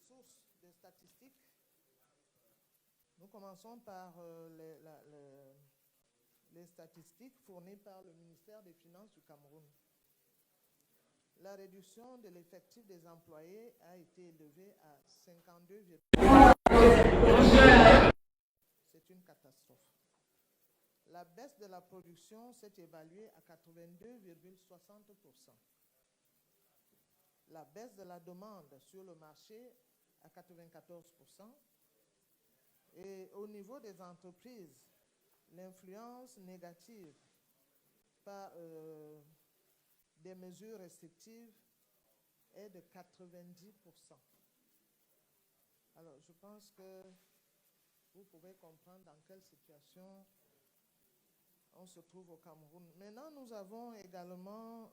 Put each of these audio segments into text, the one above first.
sources des statistiques. Nous commençons par les statistiques fournies par le ministère des Finances du Cameroun. La réduction de l'effectif des employés a été élevée à 52,... C'est une catastrophe. La baisse de la production s'est évaluée à 82,60%. La baisse de la demande sur le marché à 94%. Et au niveau des entreprises, l'influence négative par des mesures restrictives est de 90%. Alors, je pense que vous pouvez comprendre dans quelle situation on se trouve au Cameroun. Maintenant, nous avons également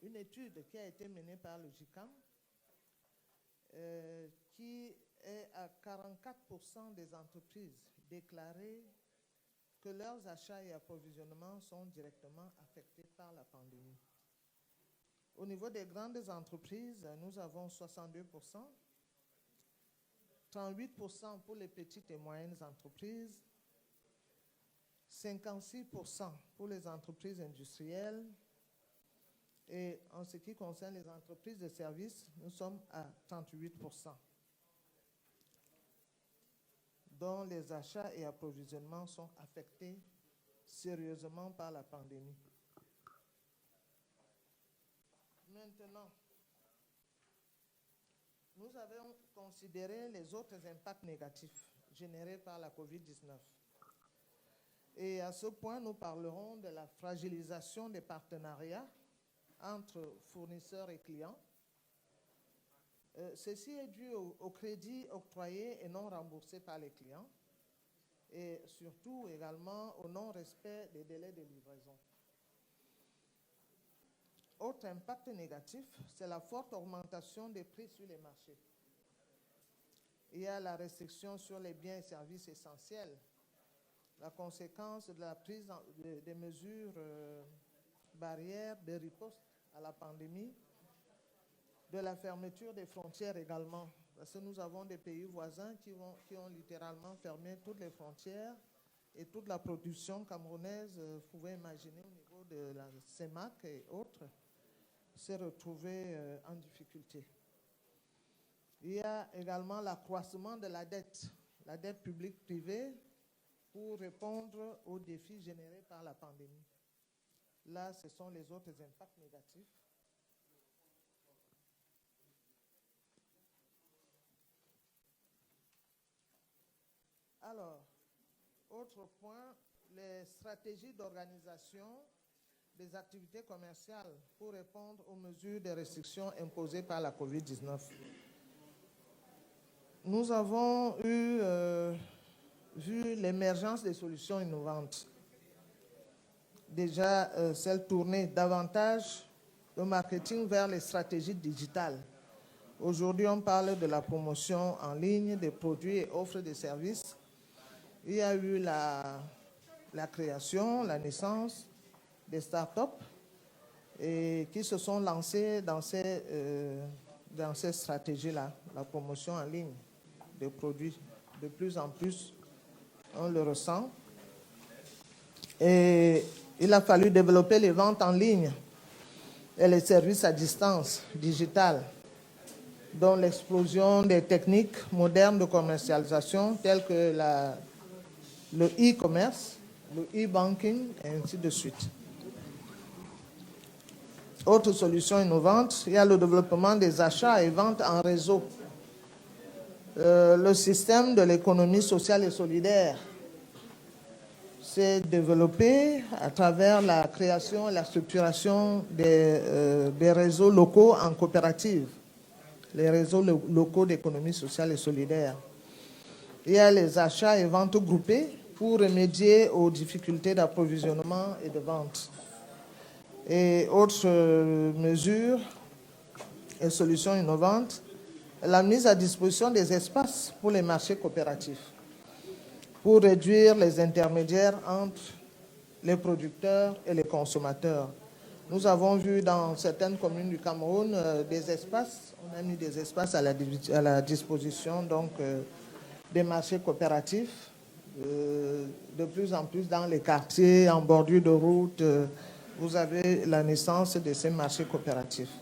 une étude qui a été menée par le GICAM qui est à 44% des entreprises déclarées que leurs achats et approvisionnements sont directement affectés par la pandémie. Au niveau des grandes entreprises, nous avons 62%, 38% pour les petites et moyennes entreprises, 56% pour les entreprises industrielles, et en ce qui concerne les entreprises de services, nous sommes à 38%, dont les achats et approvisionnements sont affectés sérieusement par la pandémie. Maintenant, nous avons considéré les autres impacts négatifs générés par la COVID-19. Et à ce point, nous parlerons de la fragilisation des partenariats entre fournisseurs et clients. Ceci est dû au crédit octroyé et non remboursé par les clients et surtout également au non-respect des délais de livraison. Autre impact négatif, c'est la forte augmentation des prix sur les marchés. Il y a la restriction sur les biens et services essentiels, la conséquence de la prise des mesures barrières de riposte à la pandémie, de la fermeture des frontières également, parce que nous avons des pays voisins qui ont littéralement fermé toutes les frontières et toute la production camerounaise, vous pouvez imaginer au niveau de la CEMAC et autres, s'est retrouvée en difficulté. Il y a également l'accroissement de la dette publique-privée pour répondre aux défis générés par la pandémie. Là, ce sont les autres impacts négatifs. Alors, autre point, les stratégies d'organisation des activités commerciales pour répondre aux mesures de restriction imposées par la COVID-19. Nous avons vu l'émergence des solutions innovantes. Déjà, celle tournée davantage le marketing vers les stratégies digitales. Aujourd'hui, on parle de la promotion en ligne des produits et offres de services. Il y a eu la création, la naissance des startups et qui se sont lancés dans ces stratégies-là, la promotion en ligne des produits. De plus en plus, on le ressent. Et il a fallu développer les ventes en ligne et les services à distance digitales, dont l'explosion des techniques modernes de commercialisation telles que le e-commerce, le e-banking, et ainsi de suite. Autre solution innovante, il y a le développement des achats et ventes en réseau. Le système de l'économie sociale et solidaire s'est développé à travers la création et la structuration des réseaux locaux en coopérative, les réseaux locaux d'économie sociale et solidaire. Il y a les achats et ventes groupées pour remédier aux difficultés d'approvisionnement et de vente. Et autres mesures et solutions innovantes, la mise à disposition des espaces pour les marchés coopératifs, pour réduire les intermédiaires entre les producteurs et les consommateurs. Nous avons vu dans certaines communes du Cameroun des espaces, on a mis des espaces à la disposition donc, des marchés coopératifs. De plus en plus dans les quartiers, en bordure de route, vous avez la naissance de ces marchés coopératifs.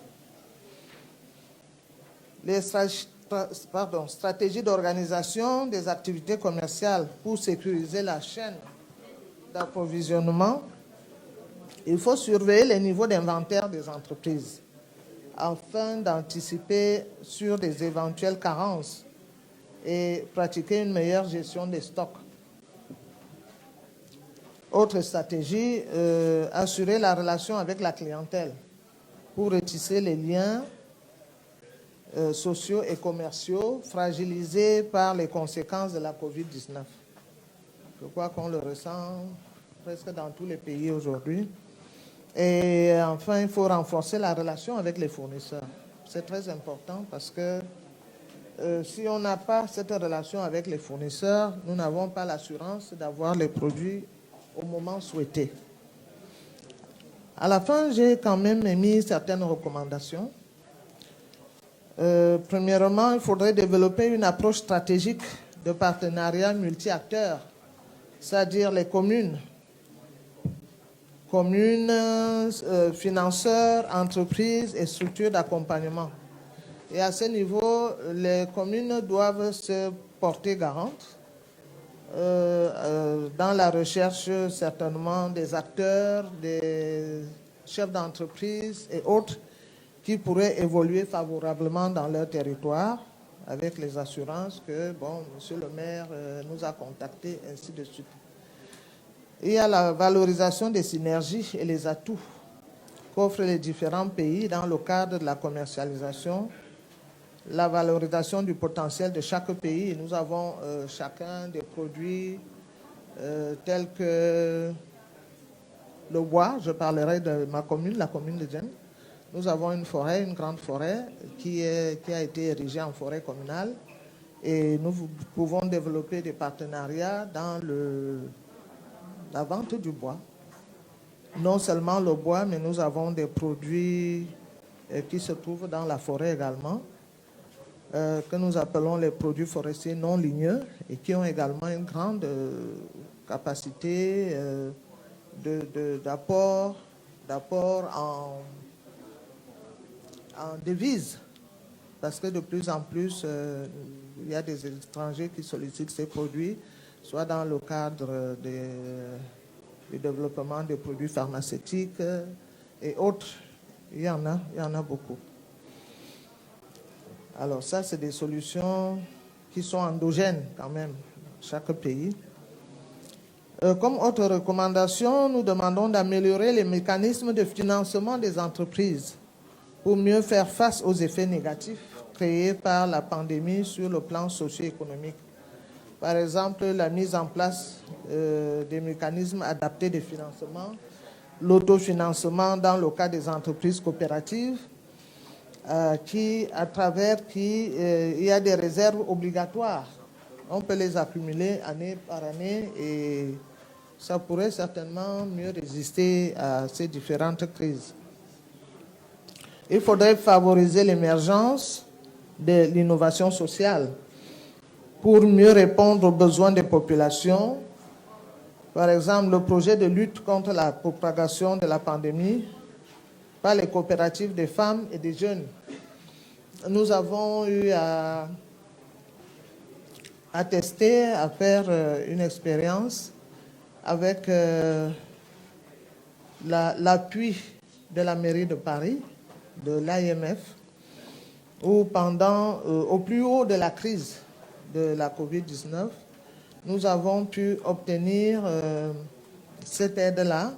Les stratégies d'organisation des activités commerciales pour sécuriser la chaîne d'approvisionnement. Il faut surveiller les niveaux d'inventaire des entreprises afin d'anticiper sur des éventuelles carences et pratiquer une meilleure gestion des stocks. Autre stratégie, assurer la relation avec la clientèle pour retisser les liens sociaux et commerciaux fragilisés par les conséquences de la COVID-19. Je crois qu'on le ressent presque dans tous les pays aujourd'hui. Et enfin, il faut renforcer la relation avec les fournisseurs. C'est très important parce que si on n'a pas cette relation avec les fournisseurs, nous n'avons pas l'assurance d'avoir les produits au moment souhaité. À la fin, j'ai quand même émis certaines recommandations. Premièrement, il faudrait développer une approche stratégique de partenariat multi-acteurs, c'est-à-dire les communes, financeurs, entreprises et structures d'accompagnement. Et à ce niveau, les communes doivent se porter garantes dans la recherche certainement des acteurs, des chefs d'entreprise et autres qui pourraient évoluer favorablement dans leur territoire avec les assurances que, bon, monsieur le maire nous a contactés, ainsi de suite. Il y a la valorisation des synergies et les atouts qu'offrent les différents pays dans le cadre de la commercialisation, la valorisation du potentiel de chaque pays. Nous avons chacun des produits tels que le bois. Je parlerai de ma commune, la commune de Djem. Nous avons une forêt, une grande forêt qui a été érigée en forêt communale et nous pouvons développer des partenariats dans la vente du bois. Non seulement le bois, mais nous avons des produits qui se trouvent dans la forêt également, que nous appelons les produits forestiers non ligneux et qui ont également une grande capacité d'apport en devises, parce que de plus en plus, il y a des étrangers qui sollicitent ces produits, soit dans le cadre du développement des produits pharmaceutiques et autres. Il y en a beaucoup. Alors ça, c'est des solutions qui sont endogènes quand même, chaque pays. Comme autre recommandation, nous demandons d'améliorer les mécanismes de financement des entreprises pour mieux faire face aux effets négatifs créés par la pandémie sur le plan socio-économique. Par exemple, la mise en place des mécanismes adaptés de financement, l'autofinancement dans le cas des entreprises coopératives, à travers il y a des réserves obligatoires. On peut les accumuler année par année et ça pourrait certainement mieux résister à ces différentes crises. Il faudrait favoriser l'émergence de l'innovation sociale pour mieux répondre aux besoins des populations. Par exemple, le projet de lutte contre la propagation de la pandémie par les coopératives des femmes et des jeunes. Nous avons eu à tester, à faire une expérience avec l'appui de la mairie de Paris, de l'AMF, où au plus haut de la crise de la COVID-19, nous avons pu obtenir cette aide-là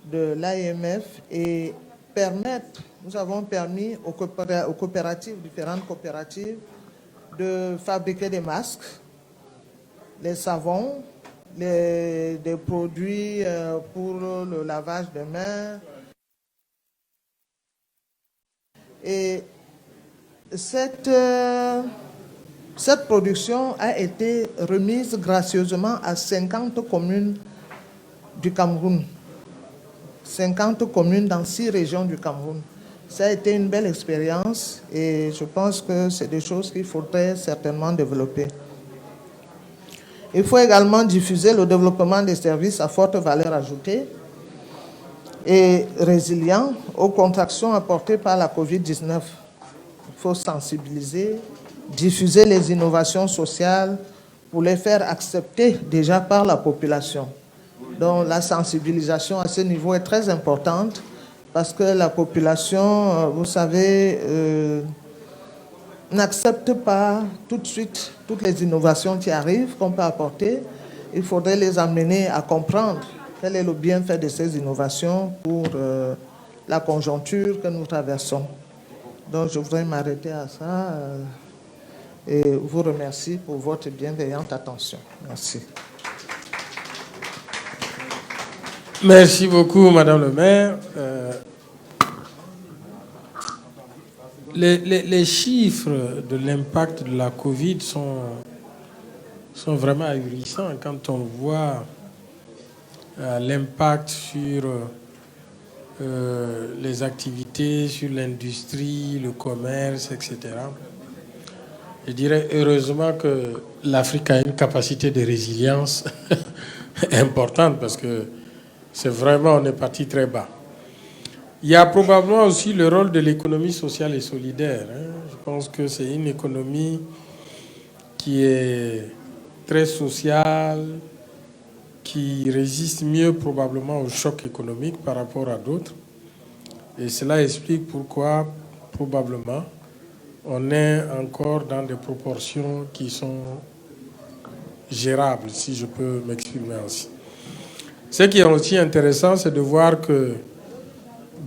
de l'AMF et nous avons permis aux coopératives, différentes coopératives, de fabriquer des masques, les savons, des produits pour le lavage des mains. Et cette production a été remise gracieusement à 50 communes du Cameroun. 50 communes dans 6 régions du Cameroun. Ça a été une belle expérience et je pense que c'est des choses qu'il faudrait certainement développer. Il faut également diffuser le développement des services à forte valeur ajoutée et résilients aux contractions apportées par la COVID-19. Il faut sensibiliser, diffuser les innovations sociales pour les faire accepter déjà par la population. Donc la sensibilisation à ce niveau est très importante parce que la population, vous savez, n'accepte pas tout de suite toutes les innovations qui arrivent qu'on peut apporter. Il faudrait les amener à comprendre quel est le bienfait de ces innovations pour la conjoncture que nous traversons. Donc je voudrais m'arrêter à ça et vous remercie pour votre bienveillante attention. Merci. Merci beaucoup, Madame le maire. Les chiffres de l'impact de la Covid sont vraiment ahurissants quand on voit l'impact sur les activités, sur l'industrie, le commerce, etc. Je dirais heureusement que l'Afrique a une capacité de résilience importante parce que c'est vraiment, on est parti très bas. Il y a probablement aussi le rôle de l'économie sociale et solidaire. Je pense que c'est une économie qui est très sociale, qui résiste mieux probablement au choc économique par rapport à d'autres. Et cela explique pourquoi, probablement, on est encore dans des proportions qui sont gérables, si je peux m'exprimer ainsi. Ce qui est aussi intéressant, c'est de voir que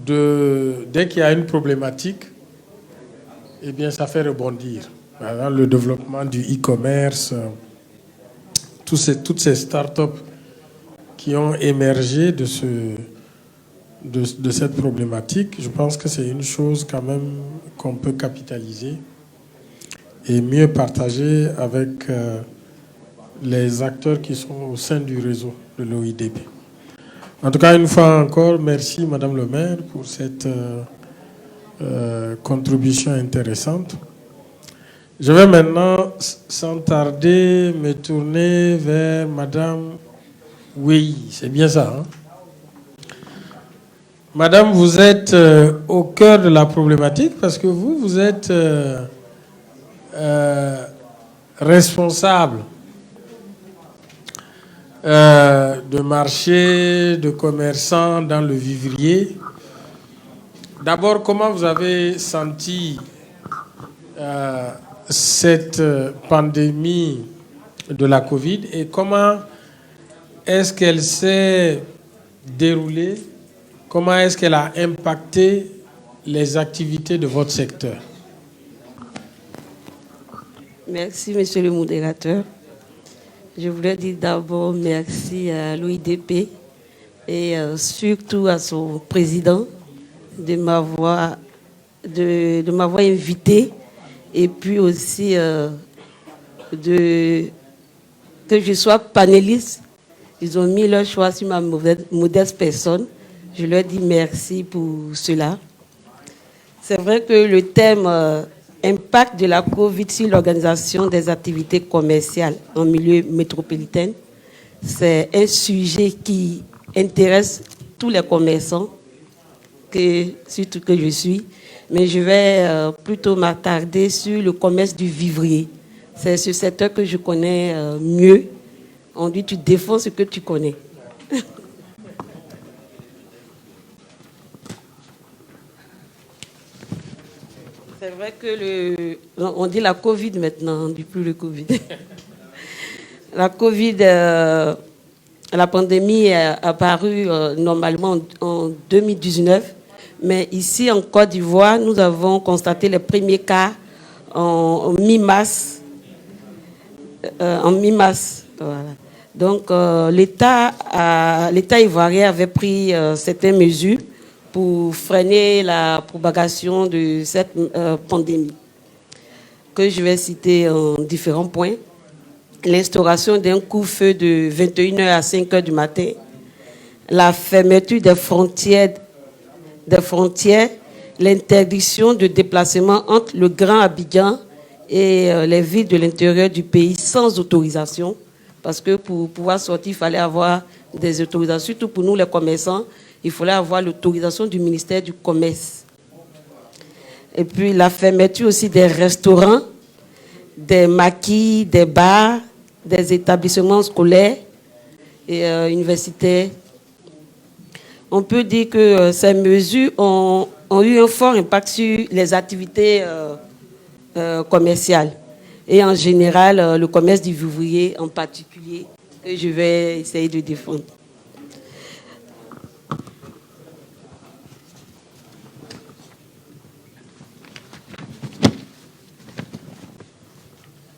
dès qu'il y a une problématique, eh bien, ça fait rebondir. Par exemple, le développement du e-commerce, toutes ces start-up qui ont émergé de cette problématique, je pense que c'est une chose quand même qu'on peut capitaliser et mieux partager avec les acteurs qui sont au sein du réseau de l'OIDP. En tout cas, une fois encore, merci Madame le maire pour cette contribution intéressante. Je vais maintenant, sans tarder, me tourner vers Madame Wei. C'est bien ça, hein? Madame, vous êtes au cœur de la problématique parce que vous êtes responsable de marchés, de commerçants dans le vivrier. D'abord, comment vous avez senti cette pandémie de la Covid et comment est-ce qu'elle s'est déroulée? Comment est-ce qu'elle a impacté les activités de votre secteur? Merci, monsieur le modérateur. Je voulais dire d'abord merci à l'OIDP et surtout à son président de m'avoir invité et puis aussi que je sois panéliste. Ils ont mis leur choix sur ma modeste personne. Je leur dis merci pour cela. C'est vrai que le thème impact de la Covid sur l'organisation des activités commerciales en milieu métropolitain, c'est un sujet qui intéresse tous les commerçants, surtout que je suis. Mais je vais plutôt m'attarder sur le commerce du vivrier. C'est ce secteur que je connais mieux. On dit tu défends ce que tu connais. C'est vrai que on dit la Covid maintenant, on ne dit plus le Covid. La Covid, la pandémie est apparue normalement en 2019, mais ici en Côte d'Ivoire, nous avons constaté les premiers cas en mi-mars. Voilà. Donc l'État ivoirien avait pris certaines mesures pour freiner la propagation de cette pandémie, que je vais citer en différents points. L'instauration d'un couvre-feu de 21h à 5h du matin, la fermeture des frontières, l'interdiction de déplacement entre le Grand Abidjan et les villes de l'intérieur du pays sans autorisation, parce que pour pouvoir sortir, il fallait avoir des autorisations, surtout pour nous les commerçants, il fallait avoir l'autorisation du ministère du Commerce. Et puis la fermeture aussi des restaurants, des maquis, des bars, des établissements scolaires et universitaires. On peut dire que ces mesures ont eu un fort impact sur les activités commerciales et en général le commerce du vivrier en particulier, que je vais essayer de défendre.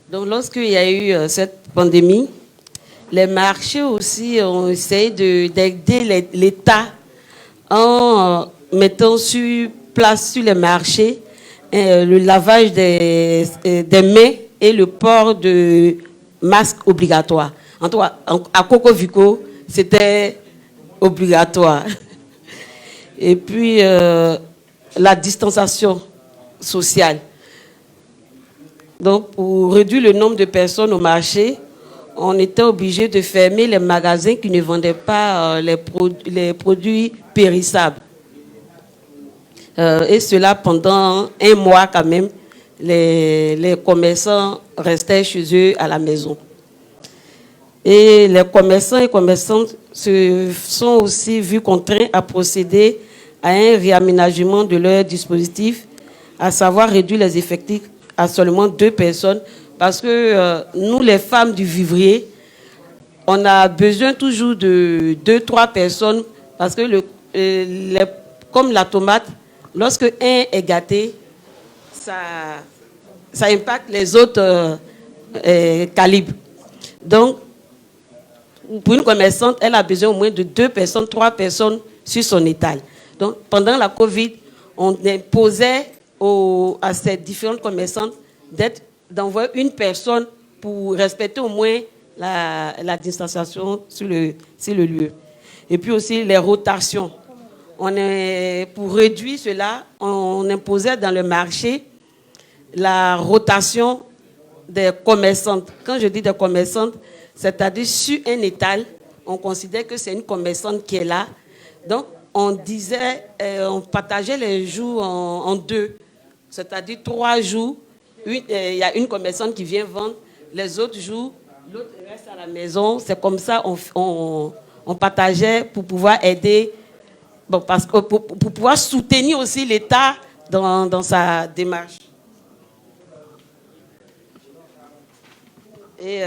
Donc, lorsqu'il y a eu cette pandémie, les marchés aussi ont essayé d'aider l'État en mettant sur place sur les marchés le lavage des mains et le port de masques obligatoires. En tout cas, à Cocovico, c'était obligatoire. Et puis, la distanciation sociale. Donc, pour réduire le nombre de personnes au marché, on était obligé de fermer les magasins qui ne vendaient pas les produits périssables. Et cela pendant un mois quand même, les commerçants restaient chez eux à la maison. Et les commerçants et commerçantes se sont aussi vus contraints à procéder à un réaménagement de leur dispositif, à savoir réduire les effectifs à seulement 2 personnes, parce que nous, les femmes du vivrier, on a besoin toujours de 2-3 personnes, parce que comme la tomate, lorsque un est gâté, ça impacte les autres calibres. Donc, pour une commerçante, elle a besoin au moins de 2 personnes, 3 personnes sur son étal. Donc, pendant la Covid, on imposait à ces différentes commerçantes d'envoyer une personne pour respecter au moins la distanciation sur le lieu. Et puis aussi les rotations. Pour réduire cela, on imposait dans le marché la rotation des commerçantes. Quand je dis des commerçantes, c'est-à-dire sur un étal, on considère que c'est une commerçante qui est là. Donc, on partageait les jours en 2. C'est-à-dire 3 jours, il y a une commerçante qui vient vendre, les autres jours, l'autre reste à la maison. C'est comme ça on partageait pour pouvoir aider, parce que pour pouvoir soutenir aussi l'État dans sa démarche. Et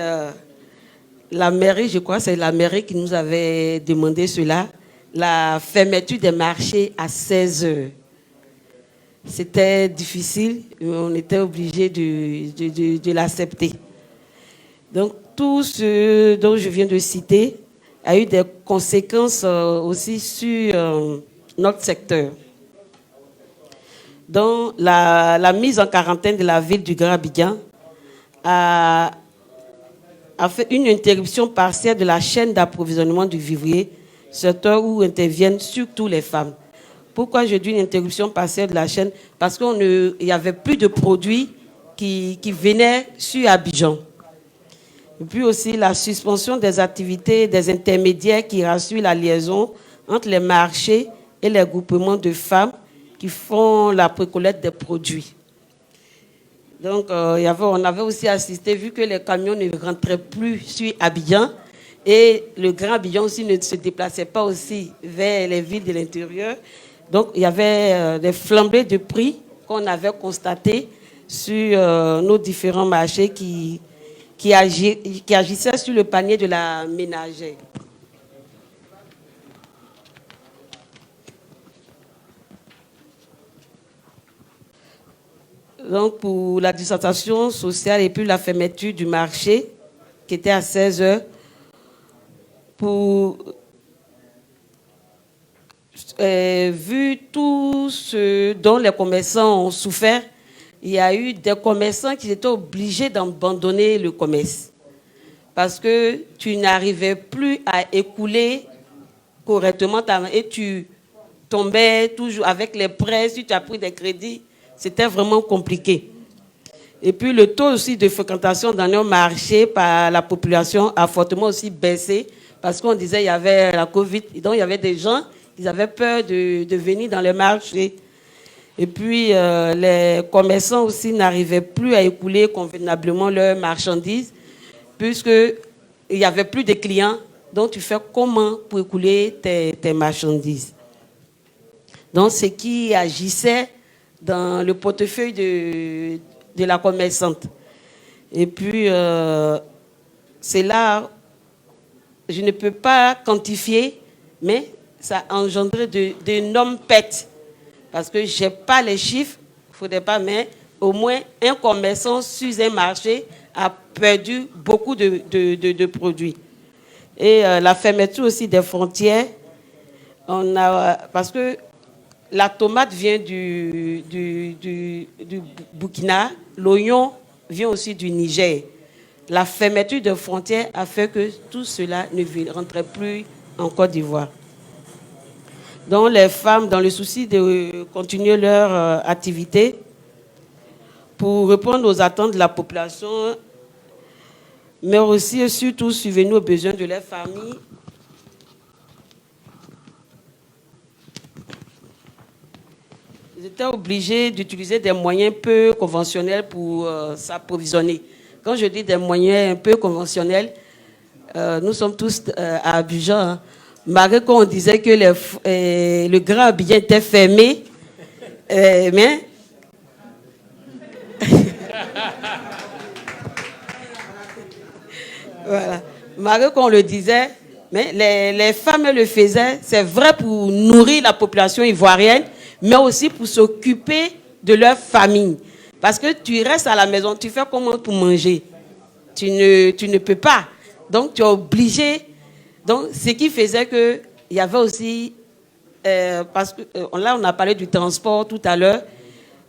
la mairie, je crois, c'est la mairie qui nous avait demandé cela, la fermeture des marchés à 16 heures. C'était difficile, on était obligé de l'accepter. Donc, tout ce dont je viens de citer a eu des conséquences aussi sur notre secteur. Donc, la mise en quarantaine de la ville du Grand Abidjan a fait une interruption partielle de la chaîne d'approvisionnement du vivrier, secteur où interviennent surtout les femmes. Pourquoi je dis une interruption partielle de la chaîne? Parce qu'il n'y avait plus de produits qui venaient sur Abidjan. Et puis aussi la suspension des activités des intermédiaires qui rassurent la liaison entre les marchés et les groupements de femmes qui font la précollecte des produits. Donc, on avait aussi assisté, vu que les camions ne rentraient plus sur Abidjan, et le Grand Abidjan aussi ne se déplaçait pas aussi vers les villes de l'intérieur. Donc, il y avait des flambées de prix qu'on avait constatées sur nos différents marchés qui agissaient sur le panier de la ménagère. Donc, pour la distanciation sociale et puis la fermeture du marché, qui était à 16 heures, vu tout ce dont les commerçants ont souffert, il y a eu des commerçants qui étaient obligés d'abandonner le commerce parce que tu n'arrivais plus à écouler correctement et tu tombais toujours avec les prêts, si tu as pris des crédits, c'était vraiment compliqué. Et puis le taux aussi de fréquentation dans nos marchés par la population a fortement aussi baissé parce qu'on disait qu'il y avait la Covid, donc il y avait des gens qui avaient peur de venir dans les marchés. Et puis les commerçants aussi n'arrivaient plus à écouler convenablement leurs marchandises puisqu'il n'y avait plus de clients. Donc tu fais comment pour écouler tes marchandises? Donc ce qui agissait dans le portefeuille de la commerçante. Et puis, c'est là, je ne peux pas quantifier, mais ça a engendré d'énormes pertes. Parce que je n'ai pas les chiffres, il ne faudrait pas, mais au moins un commerçant sur un marché a perdu beaucoup de produits. Et la fermeture aussi des frontières, parce que la tomate vient du Burkina, l'oignon vient aussi du Niger. La fermeture des frontières a fait que tout cela ne rentrait plus en Côte d'Ivoire. Donc les femmes, dans le souci de continuer leur activité, pour répondre aux attentes de la population, mais aussi et surtout subvenir aux besoins de leurs familles, ils étaient obligés d'utiliser des moyens peu conventionnels pour s'approvisionner. Quand je dis des moyens un peu conventionnels, nous sommes tous à Abidjan. Hein. Malgré qu'on disait que le Grand Abidjan était fermé, mais... voilà. Malgré qu'on le disait, mais les femmes le faisaient, c'est vrai pour nourrir la population ivoirienne, mais aussi pour s'occuper de leur famille. Parce que tu restes à la maison, tu fais comment pour manger? Tu ne peux pas. Donc, tu es obligé. Donc, ce qui faisait qu'il y avait aussi... parce que là, on a parlé du transport tout à l'heure.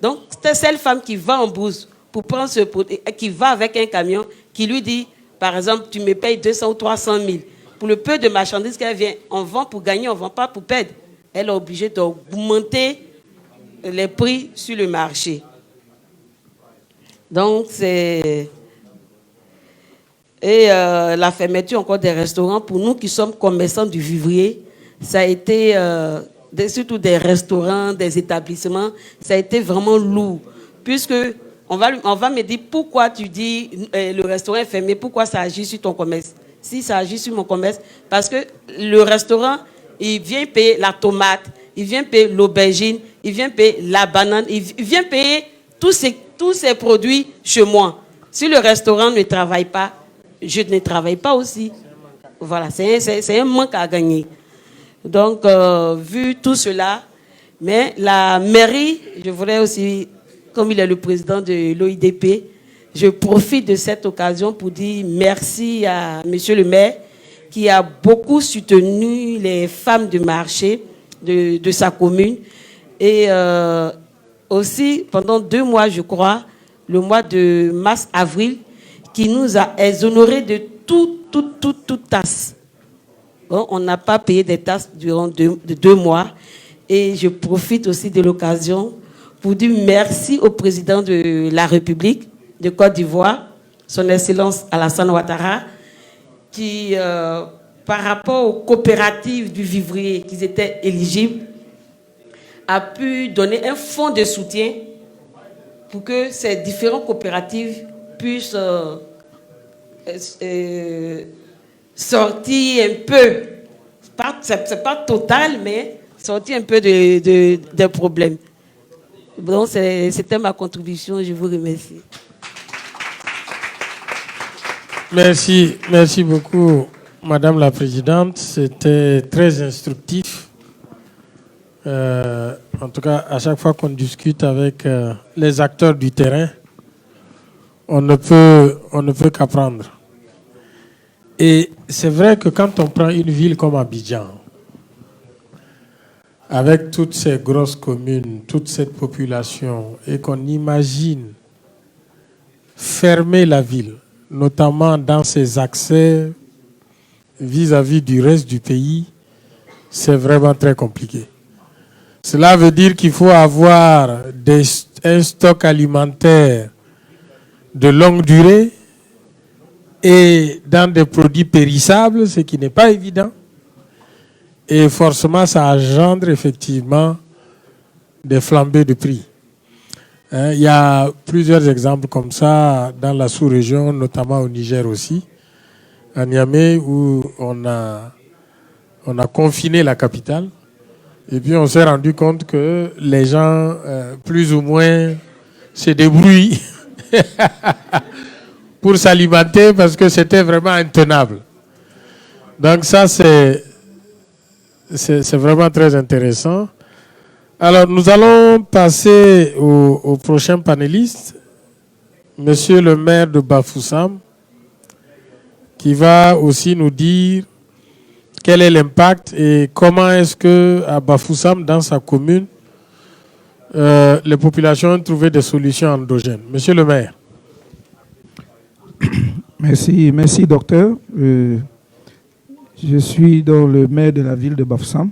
Donc, c'était cette femme qui va en brousse pour prendre ce produit, qui va avec un camion, qui lui dit, par exemple, tu me payes 200 ou 300 000. Pour le peu de marchandises qu'elle vient, on vend pour gagner, on ne vend pas pour perdre. Elle est obligée d'augmenter les prix sur le marché. Donc, c'est... Et la fermeture encore des restaurants, pour nous qui sommes commerçants du vivrier, ça a été, surtout des restaurants, des établissements, ça a été vraiment lourd. Puisque on va me dire, pourquoi tu dis le restaurant est fermé, pourquoi ça agit sur ton commerce? Si ça agit sur mon commerce, parce que le restaurant, il vient payer la tomate, il vient payer l'aubergine, il vient payer la banane, il vient payer tous ces produits chez moi. Si le restaurant ne travaille pas, je ne travaille pas aussi. Voilà, c'est un manque à gagner. Donc, vu tout cela, mais la mairie, je voudrais aussi, comme il est le président de l'OIDP, je profite de cette occasion pour dire merci à monsieur le maire qui a beaucoup soutenu les femmes du marché de sa commune. Et aussi, pendant 2 mois, je crois, le mois de mars-avril, qui nous a exonérés de toute taxe. Bon, on n'a pas payé des taxes durant 2 mois. Et je profite aussi de l'occasion pour dire merci au président de la République de Côte d'Ivoire, son Excellence Alassane Ouattara, qui, par rapport aux coopératives du vivrier qui étaient éligibles, a pu donner un fonds de soutien pour que ces différentes coopératives puissent sortir un peu, c'est pas total, mais sortir un peu des problèmes. Donc, c'était ma contribution, je vous remercie. Merci beaucoup, Madame la Présidente. C'était très instructif. En tout cas, à chaque fois qu'on discute avec les acteurs du terrain, on ne peut qu'apprendre. Et c'est vrai que quand on prend une ville comme Abidjan, avec toutes ces grosses communes, toute cette population, et qu'on imagine fermer la ville, notamment dans ses accès vis-à-vis du reste du pays, c'est vraiment très compliqué. Cela veut dire qu'il faut avoir un stock alimentaire de longue durée et dans des produits périssables, ce qui n'est pas évident. Et forcément, ça engendre effectivement des flambées de prix. Il y a plusieurs exemples comme ça dans la sous-région, notamment au Niger aussi, à Niamey, où on a confiné la capitale. Et puis on s'est rendu compte que les gens, plus ou moins, se débrouillent pour s'alimenter parce que c'était vraiment intenable. Donc ça, c'est vraiment très intéressant. Alors, nous allons passer au prochain panéliste, Monsieur le maire de Bafoussam, qui va aussi nous dire quel est l'impact et comment est-ce qu'à Bafoussam, dans sa commune, les populations ont trouvé des solutions endogènes. Monsieur le maire. Merci docteur. Je suis dans le maire de la ville de Bafoussam.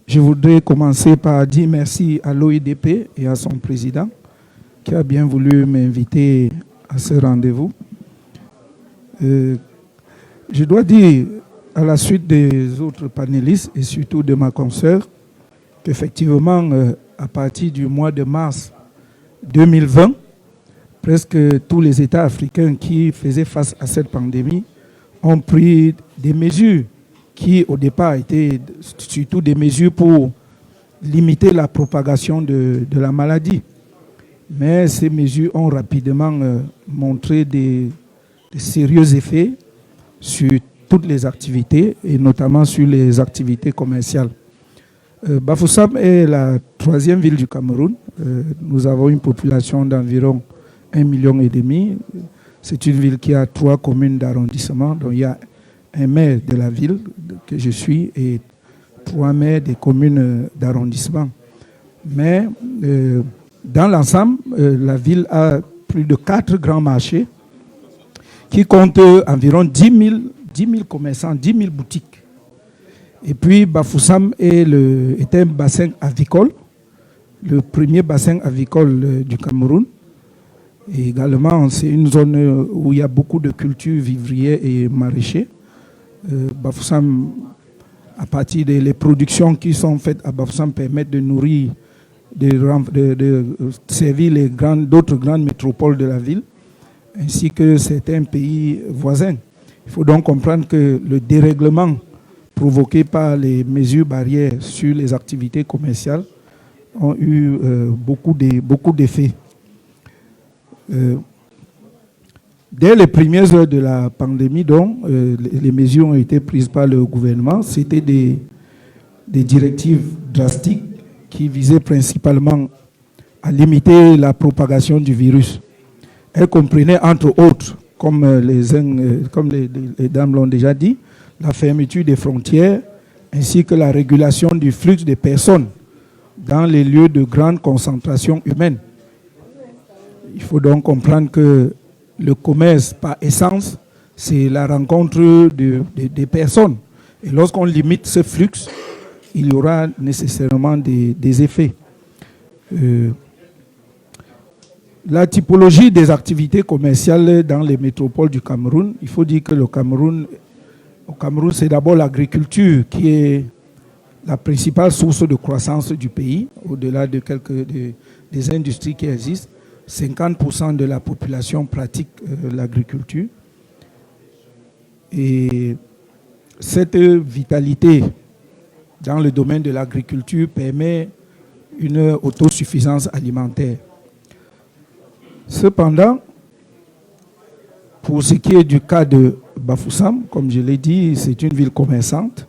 Je voudrais commencer par dire merci à l'OIDP et à son président qui a bien voulu m'inviter à ce rendez-vous. Je dois dire, à la suite des autres panélistes et surtout de ma consoeur, qu'effectivement, à partir du mois de mars 2020, presque tous les États africains qui faisaient face à cette pandémie ont pris des mesures qui, au départ, étaient surtout des mesures pour limiter la propagation de la maladie. Mais ces mesures ont rapidement montré des sérieux effets sur toutes les activités, et notamment sur les activités commerciales. Bafoussam est la 3e ville du Cameroun. Nous avons une population d'environ 1,5 million. C'est une ville qui a 3 communes d'arrondissement. Donc il y a un maire de la ville que je suis et 3 maires des communes d'arrondissement. Mais dans l'ensemble, la ville a plus de 4 grands marchés qui comptent environ 10 000 commerçants, 10 000 boutiques. Et puis Bafoussam est un bassin avicole, le premier bassin avicole du Cameroun. Et également, c'est une zone où il y a beaucoup de cultures vivrières et maraîchers. Bafoussam, à partir des productions qui sont faites à Bafoussam, permettent de nourrir, de servir d'autres grandes métropoles de la ville, ainsi que certains pays voisins. Il faut donc comprendre que le dérèglement provoqué par les mesures barrières sur les activités commerciales ont eu beaucoup d'effets. Dès les premières heures de la pandémie, donc, les mesures ont été prises par le gouvernement. C'était des directives drastiques qui visaient principalement à limiter la propagation du virus. Elles comprenaient, entre autres, comme les dames l'ont déjà dit, la fermeture des frontières ainsi que la régulation du flux des personnes dans les lieux de grande concentration humaine. Il faut donc comprendre que le commerce, par essence, c'est la rencontre des personnes. Et lorsqu'on limite ce flux, il y aura nécessairement des effets. La typologie des activités commerciales dans les métropoles du Cameroun, il faut dire que au Cameroun, c'est d'abord l'agriculture qui est la principale source de croissance du pays, au-delà de des industries qui existent. 50% de la population pratique l'agriculture. Et cette vitalité dans le domaine de l'agriculture permet une autosuffisance alimentaire. Cependant, pour ce qui est du cas de Bafoussam, comme je l'ai dit, c'est une ville commerçante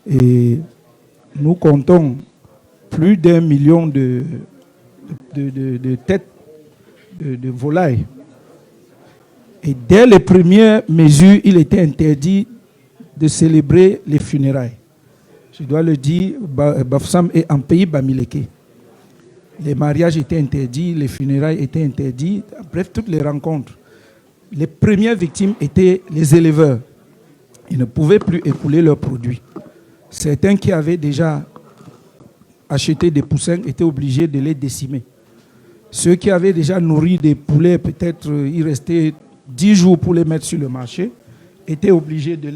et nous comptons plus d'1 million de têtes de volailles. Et dès les premières mesures, il était interdit de célébrer les funérailles. Je dois le dire, Bafoussam est un pays bamileke. Les mariages étaient interdits, les funérailles étaient interdits, bref, toutes les rencontres. Les premières victimes étaient les éleveurs. Ils ne pouvaient plus écouler leurs produits. certains qui avaient déjà acheté des poussins étaient obligés de les décimer. Ceux qui avaient déjà nourri des poulets, peut-être il restait 10 jours pour les mettre sur le marché, étaient obligés de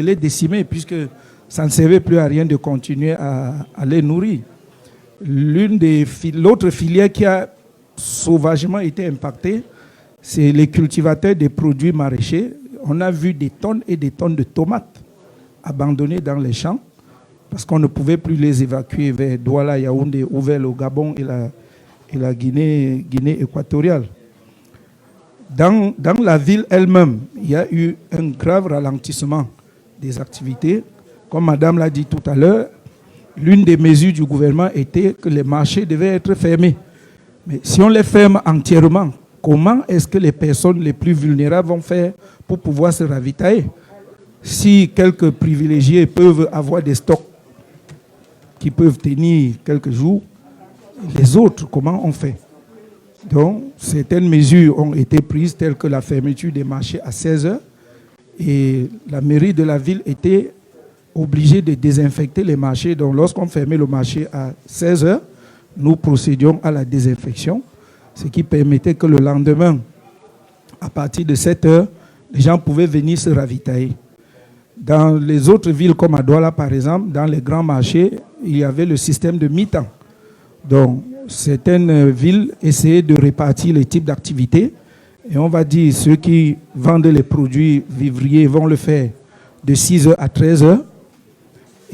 les décimer puisque ça ne servait plus à rien de continuer à les nourrir. L'autre filière qui a sauvagement été impactée, c'est les cultivateurs des produits maraîchers. On a vu des tonnes et des tonnes de tomates abandonnées dans les champs parce qu'on ne pouvait plus les évacuer vers Douala, Yaoundé ou vers le Gabon et la Guinée équatoriale. Dans la ville elle-même, il y a eu un grave ralentissement des activités. Comme Madame l'a dit tout à l'heure, l'une des mesures du gouvernement était que les marchés devaient être fermés. Mais si on les ferme entièrement, comment est-ce que les personnes les plus vulnérables vont faire pour pouvoir se ravitailler? Si quelques privilégiés peuvent avoir des stocks qui peuvent tenir quelques jours, les autres, comment on fait? Donc, certaines mesures ont été prises, telles que la fermeture des marchés à 16 heures. Et la mairie de la ville était obligée de désinfecter les marchés. Donc, lorsqu'on fermait le marché à 16 heures, nous procédions à la désinfection, ce qui permettait que le lendemain, à partir de 7 heures, les gens pouvaient venir se ravitailler. Dans les autres villes comme à Douala, par exemple, dans les grands marchés, il y avait le système de mi-temps. Donc, certaines villes essayaient de répartir les types d'activités. Et on va dire, ceux qui vendent les produits vivriers vont le faire de 6h à 13h.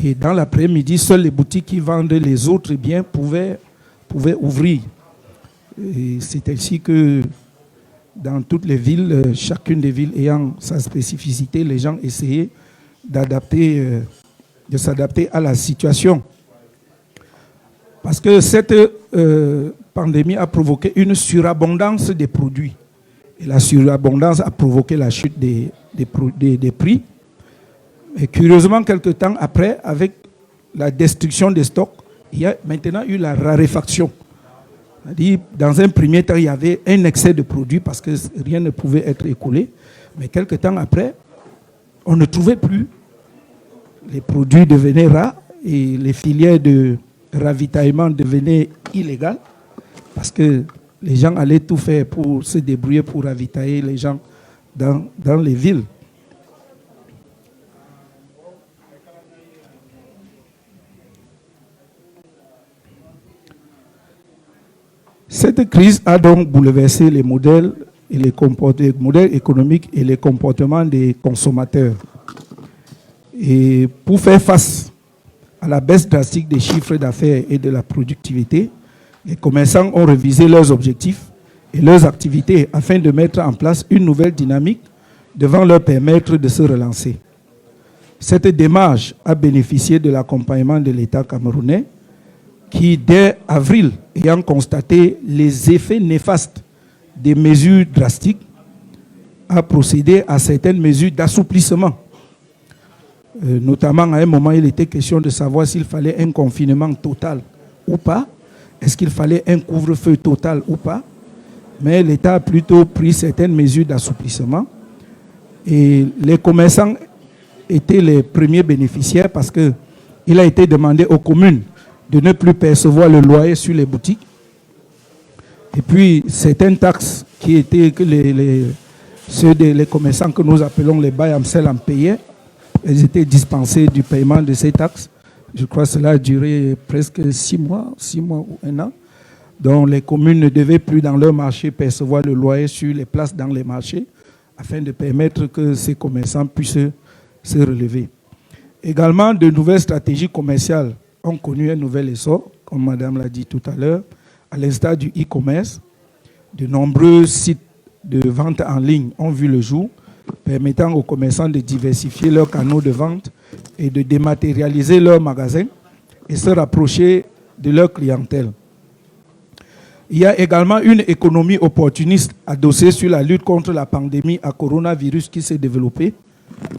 Et dans l'après-midi, seules les boutiques qui vendent les autres biens pouvaient ouvrir. Et c'est ainsi que dans toutes les villes, chacune des villes ayant sa spécificité, les gens essayaient de s'adapter à la situation. Parce que cette pandémie a provoqué une surabondance des produits. Et la surabondance a provoqué la chute des prix. Et curieusement, quelque temps après, avec la destruction des stocks, il y a maintenant eu la raréfaction. C'est-à-dire, dans un premier temps, il y avait un excès de produits parce que rien ne pouvait être écoulé. Mais quelque temps après, on ne trouvait plus. Les produits devenaient rares et les filières de ravitaillement devenaient illégales parce que les gens allaient tout faire pour se débrouiller pour ravitailler les gens dans les villes. Cette crise a donc bouleversé les modèles économiques et les comportements des consommateurs. Et pour faire face à la baisse drastique des chiffres d'affaires et de la productivité, les commerçants ont révisé leurs objectifs et leurs activités afin de mettre en place une nouvelle dynamique devant leur permettre de se relancer. Cette démarche a bénéficié de l'accompagnement de l'État camerounais qui, dès avril, ayant constaté les effets néfastes des mesures drastiques, a procédé à certaines mesures d'assouplissement. Notamment, à un moment, il était question de savoir s'il fallait un confinement total ou pas. Est-ce qu'il fallait un couvre-feu total ou pas? Mais l'État a plutôt pris certaines mesures d'assouplissement. Et les commerçants étaient les premiers bénéficiaires parce qu'il a été demandé aux communes de ne plus percevoir le loyer sur les boutiques. Et puis, certaines taxes qui étaient que les commerçants que nous appelons les Bayamsel en payaient, elles étaient dispensées du paiement de ces taxes. Je crois que cela a duré presque 6 mois ou 1 an. Donc, les communes ne devaient plus dans leur marché percevoir le loyer sur les places dans les marchés afin de permettre que ces commerçants puissent se relever. Également, de nouvelles stratégies commerciales ont connu un nouvel essor, comme Madame l'a dit tout à l'heure, à l'instar du e-commerce. De nombreux sites de vente en ligne ont vu le jour, permettant aux commerçants de diversifier leurs canaux de vente et de dématérialiser leurs magasins et se rapprocher de leur clientèle. Il y a également une économie opportuniste adossée sur la lutte contre la pandémie à coronavirus qui s'est développée.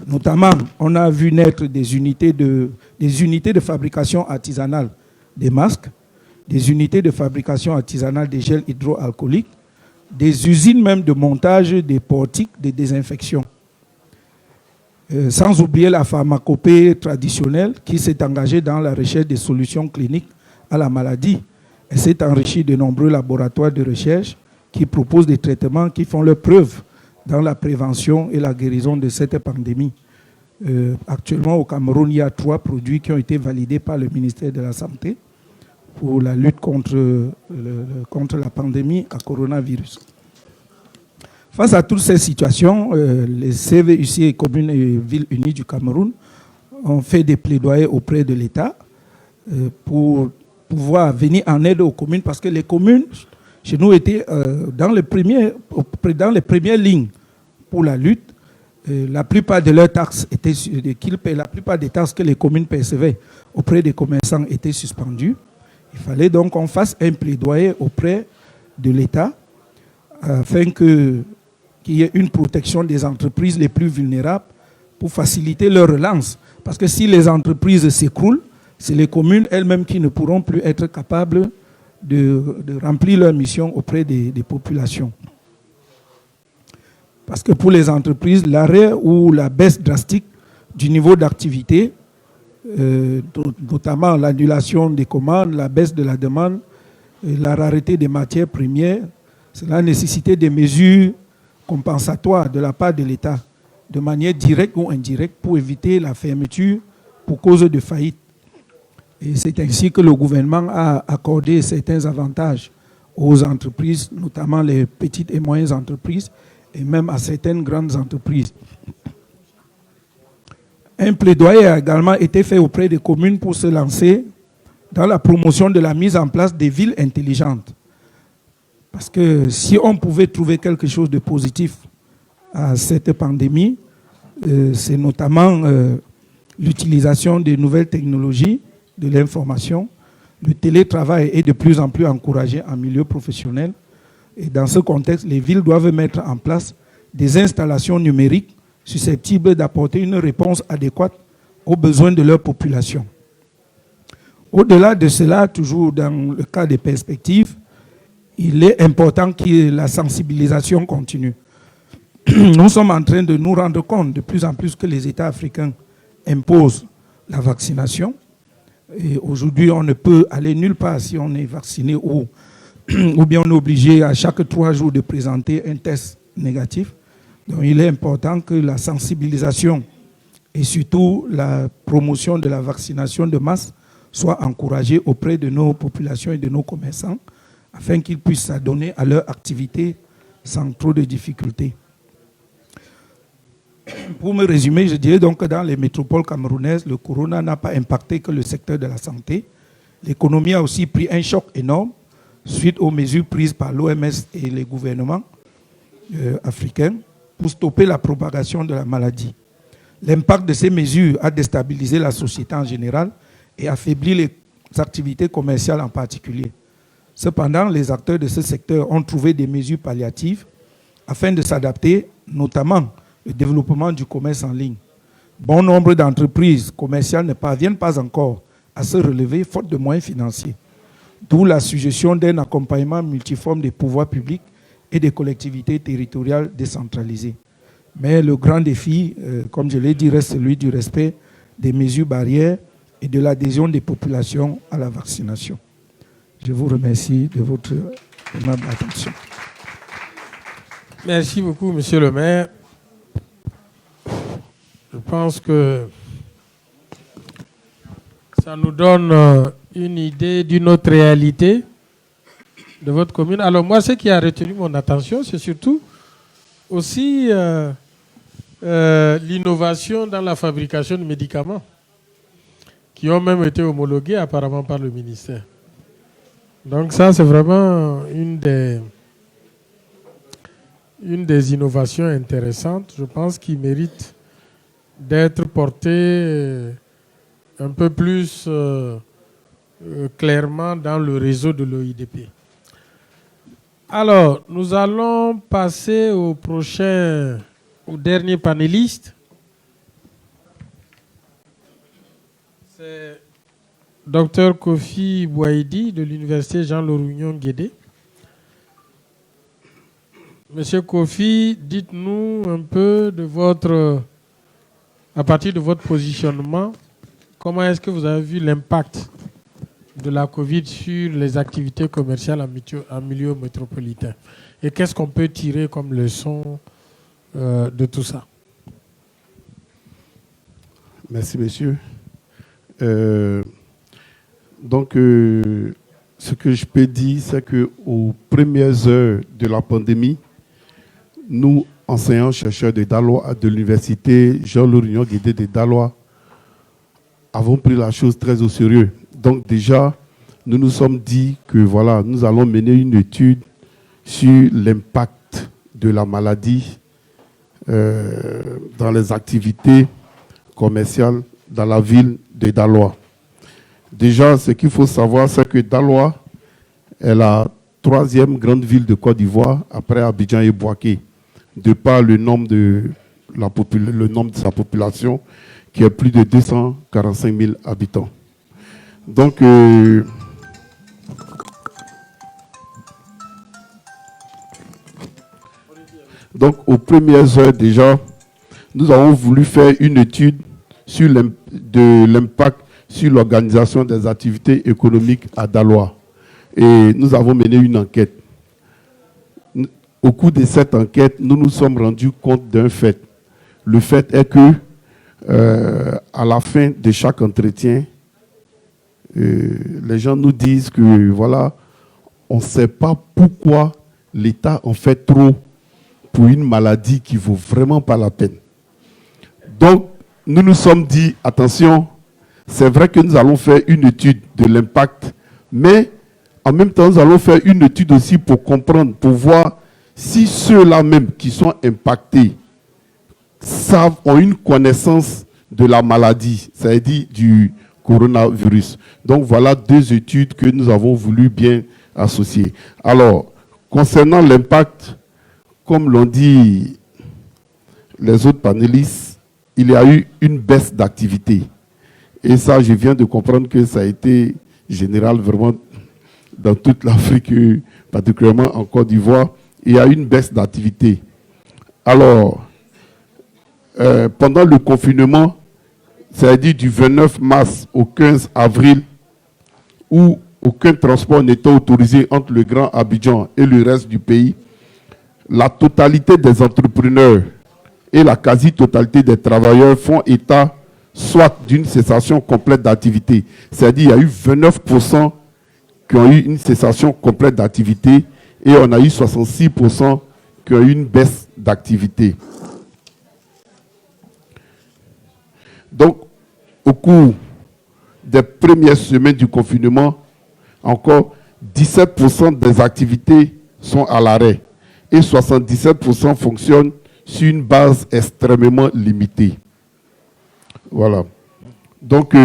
Notamment, on a vu naître des unités de fabrication artisanale des masques, des unités de fabrication artisanale des gels hydroalcooliques, des usines même de montage des portiques de désinfection. sans oublier la pharmacopée traditionnelle qui s'est engagée dans la recherche des solutions cliniques à la maladie. Elle s'est enrichie de nombreux laboratoires de recherche qui proposent des traitements qui font leur preuve dans la prévention et la guérison de cette pandémie. Actuellement, au Cameroun, il y a 3 produits qui ont été validés par le ministère de la Santé pour la lutte contre la pandémie à coronavirus. Face à toutes ces situations, les CVUC et communes et villes unies du Cameroun ont fait des plaidoyers auprès de l'État pour pouvoir venir en aide aux communes, parce que les communes, chez nous, étaient dans les premières lignes pour la lutte. La plupart de leurs taxes la plupart des taxes que les communes percevaient auprès des commerçants étaient suspendues. Il fallait donc qu'on fasse un plaidoyer auprès de l'État afin qu'il y ait une protection des entreprises les plus vulnérables pour faciliter leur relance. Parce que si les entreprises s'écroulent, c'est les communes elles-mêmes qui ne pourront plus être capables de remplir leur mission auprès des populations. Parce que pour les entreprises, l'arrêt ou la baisse drastique du niveau d'activité, notamment l'annulation des commandes, la baisse de la demande, la rareté des matières premières, cela a nécessité des mesures compensatoires de la part de l'État, de manière directe ou indirecte, pour éviter la fermeture pour cause de faillite. Et c'est ainsi que le gouvernement a accordé certains avantages aux entreprises, notamment les petites et moyennes entreprises, et même à certaines grandes entreprises. Un plaidoyer a également été fait auprès des communes pour se lancer dans la promotion de la mise en place des villes intelligentes. Parce que si on pouvait trouver quelque chose de positif à cette pandémie, c'est notamment l'utilisation des nouvelles technologies, de l'information. Le télétravail est de plus en plus encouragé en milieu professionnel. Et dans ce contexte, les villes doivent mettre en place des installations numériques susceptibles d'apporter une réponse adéquate aux besoins de leur population. Au-delà de cela, toujours dans le cas des perspectives, il est important que la sensibilisation continue. Nous sommes en train de nous rendre compte de plus en plus que les États africains imposent la vaccination. Et aujourd'hui, on ne peut aller nulle part si on est vacciné ou bien on est obligé à chaque 3 jours de présenter un test négatif. Donc il est important que la sensibilisation et surtout la promotion de la vaccination de masse soit encouragée auprès de nos populations et de nos commerçants afin qu'ils puissent s'adonner à leur activité sans trop de difficultés. Pour me résumer, je dirais donc que dans les métropoles camerounaises, le corona n'a pas impacté que le secteur de la santé. L'économie a aussi pris un choc énorme suite aux mesures prises par l'OMS et les gouvernements africains pour stopper la propagation de la maladie. L'impact de ces mesures a déstabilisé la société en général et affaibli les activités commerciales en particulier. Cependant, les acteurs de ce secteur ont trouvé des mesures palliatives afin de s'adapter, notamment le développement du commerce en ligne. Bon nombre d'entreprises commerciales ne parviennent pas encore à se relever faute de moyens financiers, d'où la suggestion d'un accompagnement multiforme des pouvoirs publics et des collectivités territoriales décentralisées. Mais le grand défi, comme je l'ai dit, reste celui du respect des mesures barrières et de l'adhésion des populations à la vaccination. Je vous remercie de votre aimable attention. Merci beaucoup, monsieur le maire. Je pense que ça nous donne une idée d'une autre réalité de votre commune. Alors moi, ce qui a retenu mon attention, c'est surtout aussi l'innovation dans la fabrication de médicaments qui ont même été homologués apparemment par le ministère. Donc ça, c'est vraiment une des innovations intéressantes, je pense, qui mérite d'être portée un peu plus clairement dans le réseau de l'OIDP. Alors, nous allons passer au dernier panéliste. C'est Dr Kofi Boaidi de l'Université Jean-Laurignon-Guédé. Monsieur Kofi, dites-nous un peu de votre à partir de votre positionnement, comment est-ce que vous avez vu l'impact de la Covid sur les activités commerciales en milieu métropolitain? Et qu'est-ce qu'on peut tirer comme leçon de tout ça? Merci, monsieur. Donc, ce que je peux dire, c'est qu'aux premières heures de la pandémie, nous, enseignants-chercheurs de l'université Jean-Laurent Guédé de Daloa, avons pris la chose très au sérieux. Donc déjà, nous nous sommes dit que voilà, nous allons mener une étude sur l'impact de la maladie dans les activités commerciales dans la ville de Daloa. Déjà, ce qu'il faut savoir, c'est que Daloa est la troisième grande ville de Côte d'Ivoire après Abidjan et Bouaké, de par le nombre de sa population, qui est plus de 245 000 habitants. Donc, aux premières heures déjà, nous avons voulu faire une étude sur l'impact sur l'organisation des activités économiques à Daloa. Et nous avons mené une enquête. Au cours de cette enquête, nous nous sommes rendus compte d'un fait. Le fait est que, à la fin de chaque entretien, les gens nous disent que, voilà, on ne sait pas pourquoi l'État en fait trop pour une maladie qui ne vaut vraiment pas la peine. Donc, nous nous sommes dit, attention, c'est vrai que nous allons faire une étude de l'impact, mais en même temps, nous allons faire une étude aussi pour comprendre, pour voir si ceux-là même qui sont impactés ont une connaissance de la maladie, c'est-à-dire du coronavirus. Donc voilà deux études que nous avons voulu bien associer. Alors, concernant l'impact, comme l'ont dit les autres panélistes, il y a eu une baisse d'activité. Et ça, je viens de comprendre que ça a été général vraiment dans toute l'Afrique, particulièrement en Côte d'Ivoire. Il y a une baisse d'activité. Alors, pendant le confinement, c'est-à-dire du 29 mars au 15 avril, où aucun transport n'était autorisé entre le Grand Abidjan et le reste du pays, la totalité des entrepreneurs et la quasi-totalité des travailleurs font état soit d'une cessation complète d'activité. C'est-à-dire qu'il y a eu 29% qui ont eu une cessation complète d'activité et on a eu 66% qui ont eu une baisse d'activité. Donc, au cours des premières semaines du confinement, encore 17% des activités sont à l'arrêt et 77% fonctionnent sur une base extrêmement limitée. Voilà. Donc,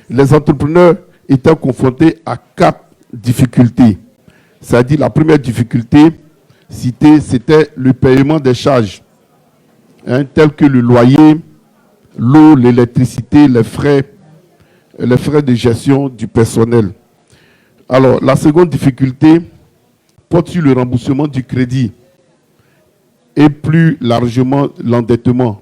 les entrepreneurs étaient confrontés à 4 difficultés. C'est-à-dire, la première difficulté citée, c'était le paiement des charges, tels que le loyer, l'eau, l'électricité, les frais de gestion du personnel. Alors, la seconde difficulté porte sur le remboursement du crédit et plus largement l'endettement.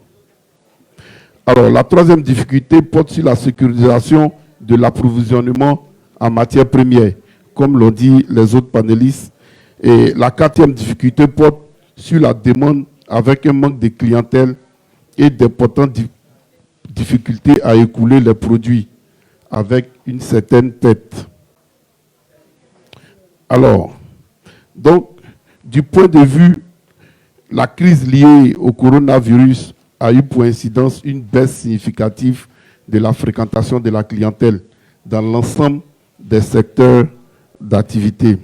Alors, la troisième difficulté porte sur la sécurisation de l'approvisionnement en matières premières, comme l'ont dit les autres panélistes. Et la quatrième difficulté porte sur la demande avec un manque de clientèle et d'importantes difficultés à écouler les produits avec une certaine tête. Alors, donc, du point de vue, la crise liée au coronavirus a eu pour incidence une baisse significative de la fréquentation de la clientèle dans l'ensemble des secteurs d'activité.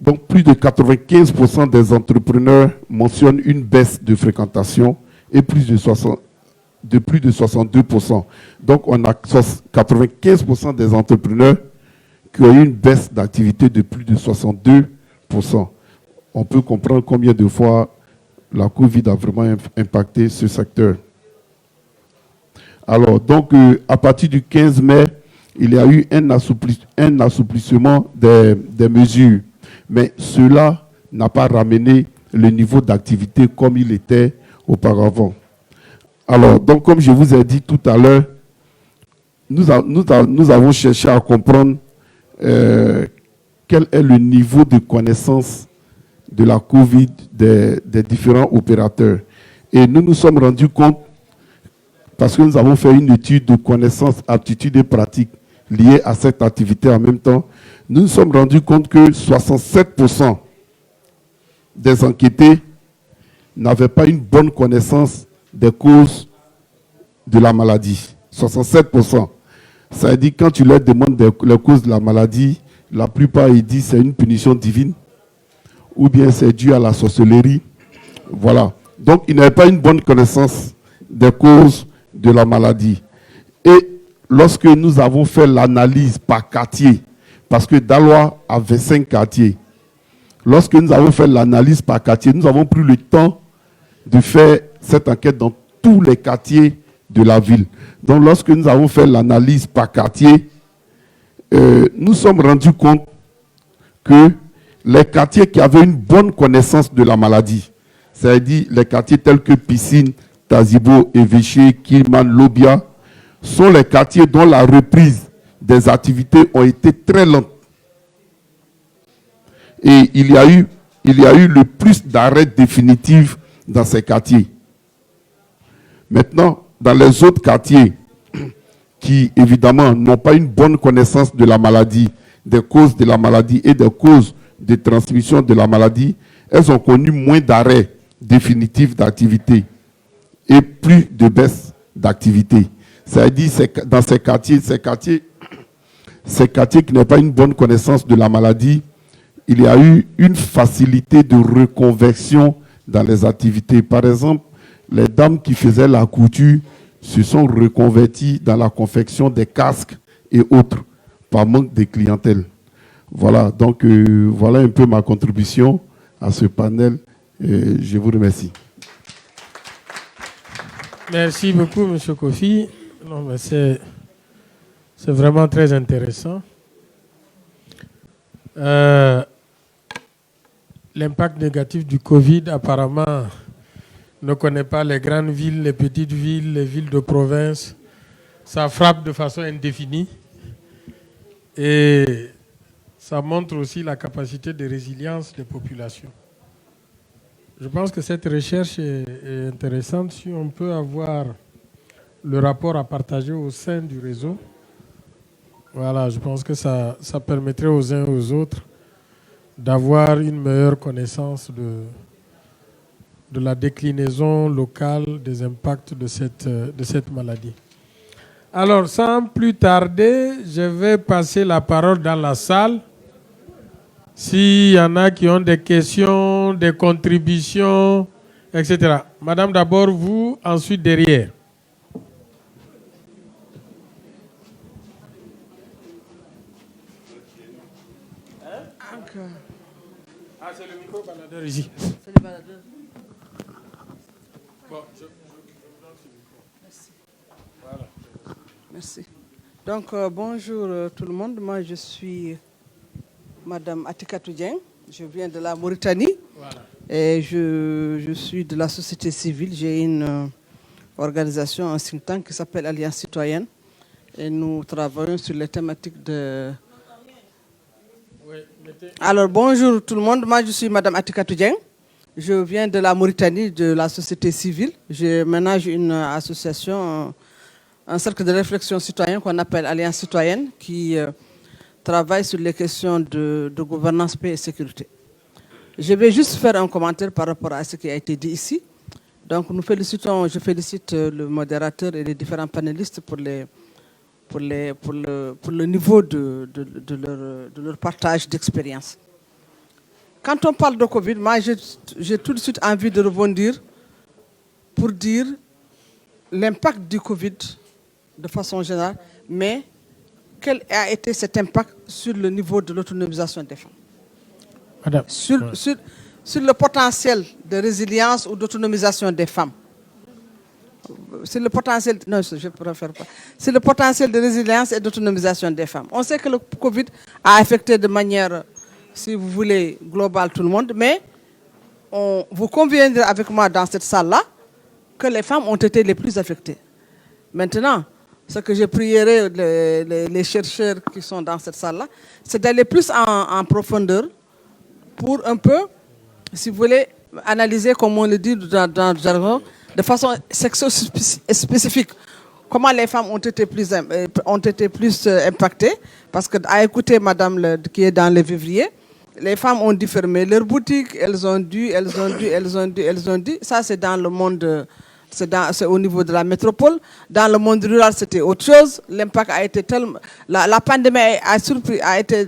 Donc, plus de 95% des entrepreneurs mentionnent une baisse de fréquentation et plus de 62%. Donc, on a 95% des entrepreneurs qui ont eu une baisse d'activité de plus de 62%. On peut comprendre combien de fois la Covid a vraiment impacté ce secteur. Alors, donc, à partir du 15 mai, il y a eu un assouplissement des mesures. Mais cela n'a pas ramené le niveau d'activité comme il était auparavant. Alors, donc, comme je vous ai dit tout à l'heure, nous avons cherché à comprendre quel est le niveau de connaissance de la COVID des différents opérateurs. Et nous nous sommes rendus compte, parce que nous avons fait une étude de connaissances, aptitudes et pratiques liées à cette activité en même temps, nous nous sommes rendus compte que 67% des enquêtés n'avaient pas une bonne connaissance des causes de la maladie. 67%. Ça veut dire quand tu leur demandes les causes de la maladie, la plupart ils disent c'est une punition divine ou bien c'est dû à la sorcellerie. Voilà. Donc ils n'avaient pas une bonne connaissance des causes de la maladie. Et lorsque nous avons fait l'analyse par quartier, parce que Daloa avait 5 quartiers, lorsque nous avons fait l'analyse par quartier, nous avons pris le temps de faire cette enquête dans tous les quartiers de la ville. Donc, lorsque nous avons fait l'analyse par quartier, nous sommes rendus compte que les quartiers qui avaient une bonne connaissance de la maladie, c'est-à-dire les quartiers tels que Piscine, Tazibo, Évêché, Kilman, Lobia, sont les quartiers dont la reprise des activités ont été très lente. Et il y a eu le plus d'arrêts définitifs dans ces quartiers. Maintenant, dans les autres quartiers qui, évidemment, n'ont pas une bonne connaissance de la maladie, des causes de la maladie et des causes de transmission de la maladie, elles ont connu moins d'arrêts définitifs d'activité et plus de baisse d'activité. C'est-à-dire, dans ces quartiers qui n'ont pas une bonne connaissance de la maladie, il y a eu une facilité de reconversion dans les activités. Par exemple, les dames qui faisaient la couture se sont reconverties dans la confection des casques et autres, par manque de clientèle. Voilà, donc voilà un peu ma contribution à ce panel. Je vous remercie. Merci beaucoup, M. Kofi. Non, mais c'est vraiment très intéressant. L'impact négatif du Covid, apparemment, ne connaît pas les grandes villes, les petites villes, les villes de province. Ça frappe de façon indéfinie. Et ça montre aussi la capacité de résilience des populations. Je pense que cette recherche est intéressante. Si on peut avoir le rapport à partager au sein du réseau, voilà, je pense que ça permettrait aux uns et aux autres d'avoir une meilleure connaissance de la déclinaison locale des impacts de cette maladie. Alors, sans plus tarder, je vais passer la parole dans la salle. S'il y en a qui ont des questions, des contributions, etc. Madame d'abord, vous, ensuite derrière. Ah, c'est le micro baladeur ici. C'est le baladeur. Bon, je vous donne ce micro. Merci. Voilà. Merci. Donc, bonjour tout le monde. Moi, je suis Madame Atikatou Dieng. Je viens de la Mauritanie. Voilà. Et je suis de la société civile. J'ai une organisation, un think tank qui s'appelle Alliance Citoyenne. Et nous travaillons sur les thématiques de... Alors, bonjour tout le monde. Moi, je suis Madame Atikatou Dieng. Je viens de la Mauritanie, de la société civile. Je ménage une association, un cercle de réflexion citoyen qu'on appelle Alliance Citoyenne, qui travaille sur les questions de gouvernance, paix et sécurité. Je vais juste faire un commentaire par rapport à ce qui a été dit ici. Donc, je félicite le modérateur et les différents panélistes pour le niveau de leur partage d'expérience. Quand on parle de Covid, moi, j'ai tout de suite envie de rebondir pour dire l'impact du Covid de façon générale, mais quel a été cet impact sur le niveau de l'autonomisation des femmes? Madame. Sur le potentiel de résilience ou d'autonomisation des femmes. C'est le potentiel, non, je préfère pas. C'est le potentiel de résilience et d'autonomisation des femmes. On sait que le Covid a affecté de manière, si vous voulez, globale tout le monde, mais vous conviendrez avec moi dans cette salle-là que les femmes ont été les plus affectées. Maintenant, ce que je prierai les chercheurs qui sont dans cette salle-là, c'est d'aller plus en profondeur pour un peu, si vous voulez, analyser, comme on le dit dans le jargon, de façon sexo-spécifique, comment les femmes ont été plus impactées. Parce que, à écouter madame qui est dans le vivrier, les femmes ont dû fermer leurs boutiques, elles ont dû. Ça, c'est dans le monde, c'est au niveau de la métropole. Dans le monde rural, c'était autre chose. L'impact a été tellement... La pandémie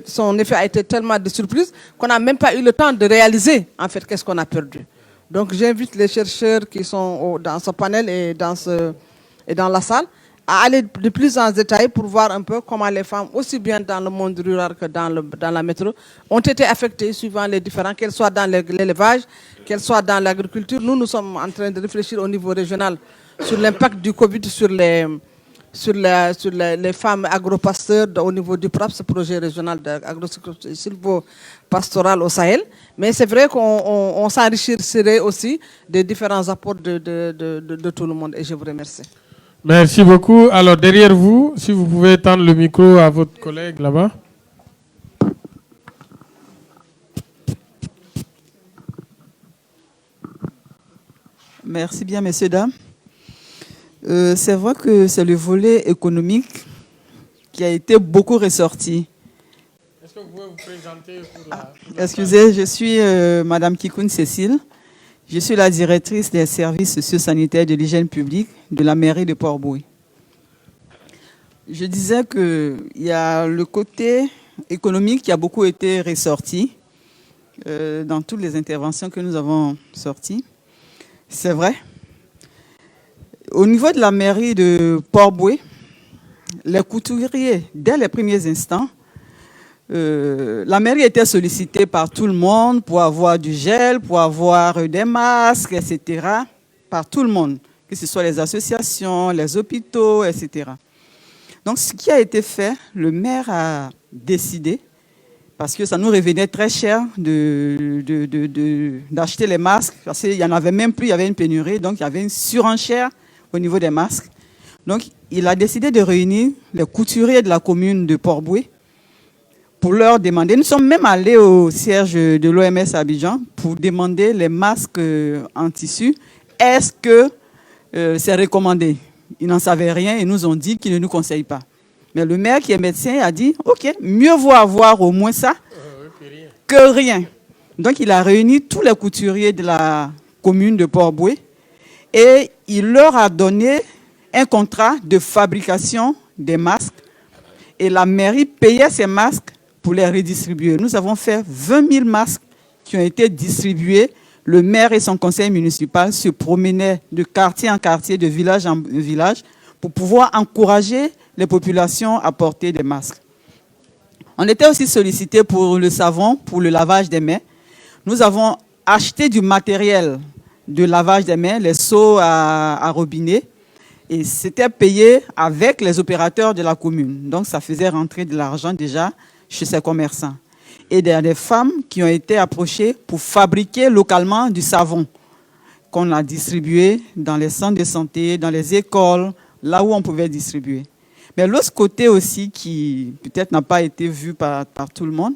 son effet a été tellement de surprise qu'on n'a même pas eu le temps de réaliser, en fait, qu'est-ce qu'on a perdu. Donc, j'invite les chercheurs qui sont dans ce panel et dans la salle à aller de plus en détail pour voir un peu comment les femmes, aussi bien dans le monde rural que dans la métro, ont été affectées suivant les différents, qu'elles soient dans l'élevage, qu'elles soient dans l'agriculture. Nous sommes en train de réfléchir au niveau régional sur l'impact du Covid sur les femmes agropasteurs au niveau du PRAP, ce projet régional d'agro-silvo-pastoral au Sahel. Mais c'est vrai qu'on s'enrichirait aussi des différents apports de tout le monde. Et je vous remercie. Merci beaucoup. Alors, derrière vous, si vous pouvez tendre le micro à votre collègue là-bas. Merci bien, messieurs, dames. C'est vrai que c'est le volet économique qui a été beaucoup ressorti. Est-ce que vous pouvez vous présenter Excusez, je suis Madame Kikoun Cécile. Je suis la directrice des services socio-sanitaires de l'hygiène publique de la mairie de Port-Bouët. Je disais qu'il y a le côté économique qui a beaucoup été ressorti dans toutes les interventions que nous avons sorties. C'est vrai. Au niveau de la mairie de Port-Bouët, les couturiers, dès les premiers instants, la mairie était sollicitée par tout le monde pour avoir du gel, pour avoir des masques, etc. Par tout le monde, que ce soit les associations, les hôpitaux, etc. Donc, ce qui a été fait, le maire a décidé, parce que ça nous revenait très cher d'acheter les masques, parce qu'il n'y en avait même plus, il y avait une pénurie, donc il y avait une surenchère au niveau des masques. Donc, il a décidé de réunir les couturiers de la commune de Port-Bouët pour leur demander. Nous sommes même allés au siège de l'OMS à Abidjan pour demander les masques en tissu. Est-ce que c'est recommandé? Ils n'en savaient rien et nous ont dit qu'ils ne nous conseillent pas. Mais le maire qui est médecin a dit, OK, mieux vaut avoir au moins ça que rien. Donc, il a réuni tous les couturiers de la commune de Port-Bouët et il leur a donné un contrat de fabrication des masques et la mairie payait ces masques pour les redistribuer. Nous avons fait 20 000 masques qui ont été distribués. Le maire et son conseil municipal se promenaient de quartier en quartier, de village en village, pour pouvoir encourager les populations à porter des masques. On était aussi sollicité pour le savon, pour le lavage des mains. Nous avons acheté du matériel de lavage des mains, les seaux à robinet, et c'était payé avec les opérateurs de la commune. Donc ça faisait rentrer de l'argent déjà chez ces commerçants. Et il y a des femmes qui ont été approchées pour fabriquer localement du savon qu'on a distribué dans les centres de santé, dans les écoles, là où on pouvait distribuer. Mais l'autre côté aussi qui peut-être n'a pas été vu par tout le monde,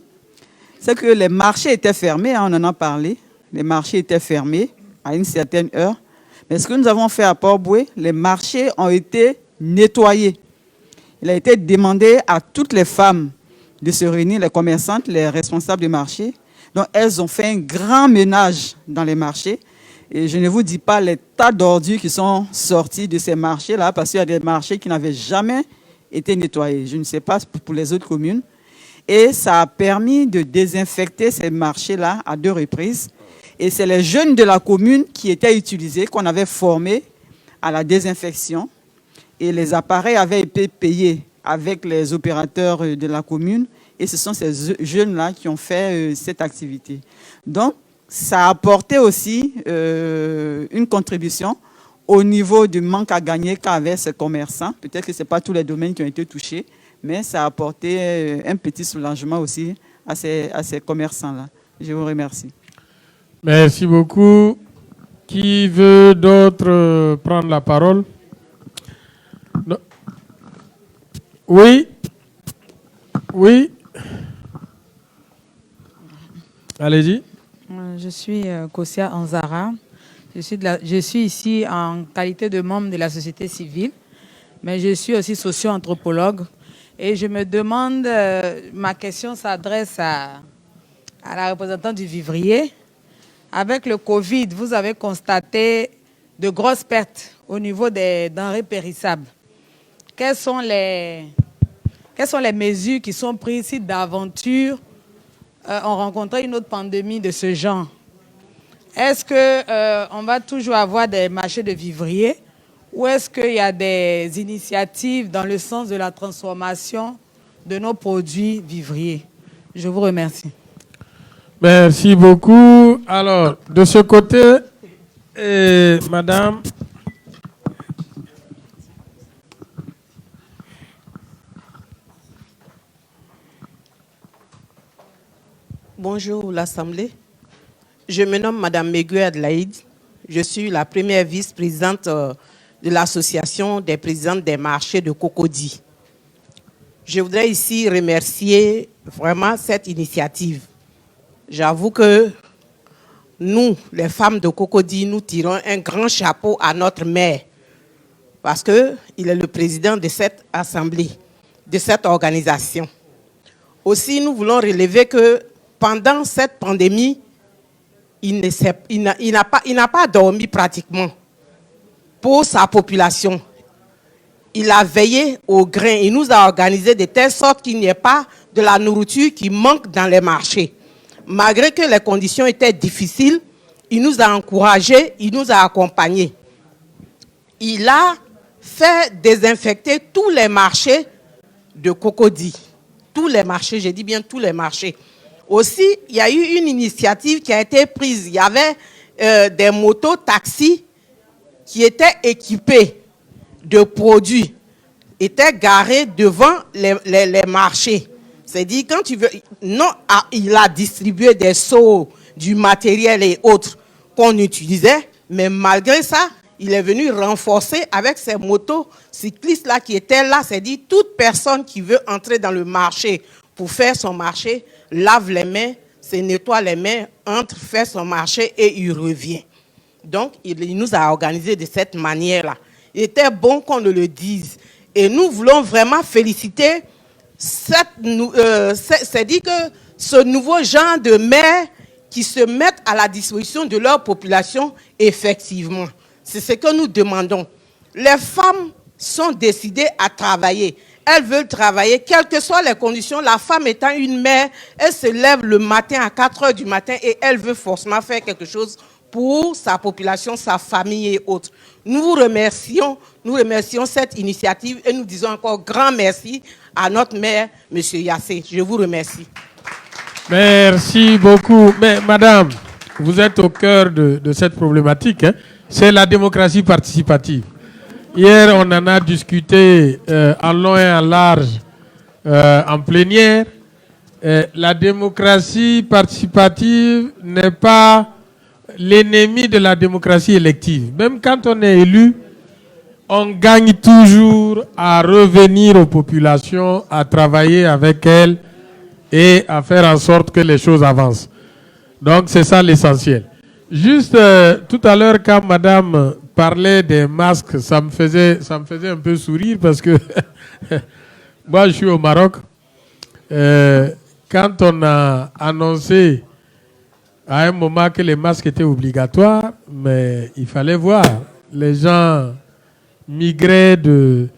c'est que les marchés étaient fermés, on en a parlé, les marchés étaient fermés à une certaine heure. Mais ce que nous avons fait à Port-Bouët, les marchés ont été nettoyés. Il a été demandé à toutes les femmes de se réunir, les commerçantes, les responsables des marchés. Donc, elles ont fait un grand ménage dans les marchés. Et je ne vous dis pas les tas d'ordures qui sont sortis de ces marchés-là, parce qu'il y a des marchés qui n'avaient jamais été nettoyés. Je ne sais pas pour les autres communes. Et ça a permis de désinfecter ces marchés-là à 2 reprises. Et c'est les jeunes de la commune qui étaient utilisés, qu'on avait formés à la désinfection. Et les appareils avaient été payés avec les opérateurs de la commune. Et ce sont ces jeunes-là qui ont fait cette activité. Donc, ça a apporté aussi une contribution au niveau du manque à gagner qu'avaient ces commerçants. Peut-être que ce n'est pas tous les domaines qui ont été touchés, mais ça a apporté un petit soulagement aussi à ces commerçants-là. Je vous remercie. Merci beaucoup. Qui veut d'autre prendre la parole? Non. Oui. Oui. Allez-y. Je suis Kosia Anzara. Je suis ici en qualité de membre de la société civile, mais je suis aussi socio-anthropologue. Et je me demande, ma question s'adresse à la représentante du vivrier. Avec le Covid, vous avez constaté de grosses pertes au niveau des denrées périssables. Quelles sont les mesures qui sont prises si d'aventure on rencontrait une autre pandémie de ce genre? Est-ce qu'on va toujours avoir des marchés de vivriers ou est-ce qu'il y a des initiatives dans le sens de la transformation de nos produits vivriers? Je vous remercie. Merci beaucoup. Alors, de ce côté, madame. Bonjour l'Assemblée. Je me nomme Madame Megue Adelaïde. Je suis la première vice-présidente de l'Association des présidentes des marchés de Cocody. Je voudrais ici remercier vraiment cette initiative. J'avoue que nous, les femmes de Cocody, nous tirons un grand chapeau à notre maire parce qu'il est le président de cette assemblée, de cette organisation. Aussi, nous voulons relever que pendant cette pandémie, il n'a pas dormi pratiquement pour sa population. Il a veillé au grain. Il nous a organisé de telle sorte qu'il n'y ait pas de la nourriture qui manque dans les marchés. Malgré que les conditions étaient difficiles, il nous a encouragés, il nous a accompagnés. Il a fait désinfecter tous les marchés de Cocody. Tous les marchés, j'ai dit bien tous les marchés. Aussi, il y a eu une initiative qui a été prise. Il y avait des motos-taxis qui étaient équipés de produits, étaient garés devant les marchés. C'est-à-dire, quand tu veux... Non, il a distribué des seaux, du matériel et autres qu'on utilisait, mais malgré ça, il est venu renforcer avec ces motos-cyclistes-là qui étaient là. C'est-à-dire, toute personne qui veut entrer dans le marché pour faire son marché, lave les mains, se nettoie les mains, entre, fait son marché et il revient. Donc, il nous a organisé de cette manière-là. Il était bon qu'on le dise. Et nous voulons vraiment féliciter c'est-à-dire que ce nouveau genre de maires qui se mettent à la disposition de leur population, effectivement. C'est ce que nous demandons. Les femmes sont décidées à travailler. Elles veulent travailler, quelles que soient les conditions. La femme étant une mère, elle se lève le matin à 4 heures du matin et elle veut forcément faire quelque chose pour sa population, sa famille et autres. Nous remercions cette initiative et nous disons encore grand merci à notre maire, M. Yassé. Je vous remercie. Merci beaucoup. Mais madame, vous êtes au cœur de cette problématique. Hein? C'est la démocratie participative. Hier, on en a discuté en long et en large en plénière. La démocratie participative n'est pas l'ennemi de la démocratie élective. Même quand on est élu, on gagne toujours à revenir aux populations, à travailler avec elles et à faire en sorte que les choses avancent. Donc c'est ça l'essentiel. Juste tout à l'heure quand madame parlait des masques, ça me faisait un peu sourire parce que moi je suis au Maroc. Quand on a annoncé à un moment que les masques étaient obligatoires, mais il fallait voir. Les gens migraient de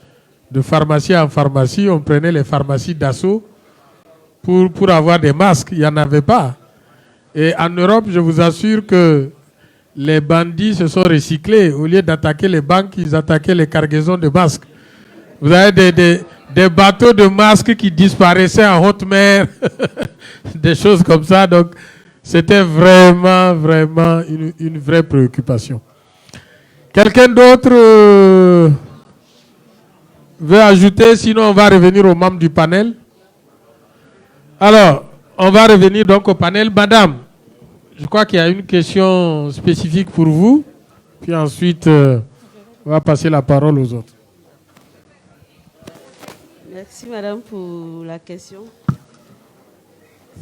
pharmacie en pharmacie, on prenait les pharmacies d'assaut pour avoir des masques, il n'y en avait pas. Et en Europe, je vous assure que les bandits se sont recyclés. Au lieu d'attaquer les banques, ils attaquaient les cargaisons de masques. Vous avez des bateaux de masques qui disparaissaient en haute mer, des choses comme ça. Donc, c'était vraiment une vraie préoccupation. Quelqu'un d'autre veut ajouter, sinon on va revenir aux membres du panel. Alors, on va revenir donc au panel. Madame, je crois qu'il y a une question spécifique pour vous. Puis ensuite, on va passer la parole aux autres. Merci, madame, pour la question.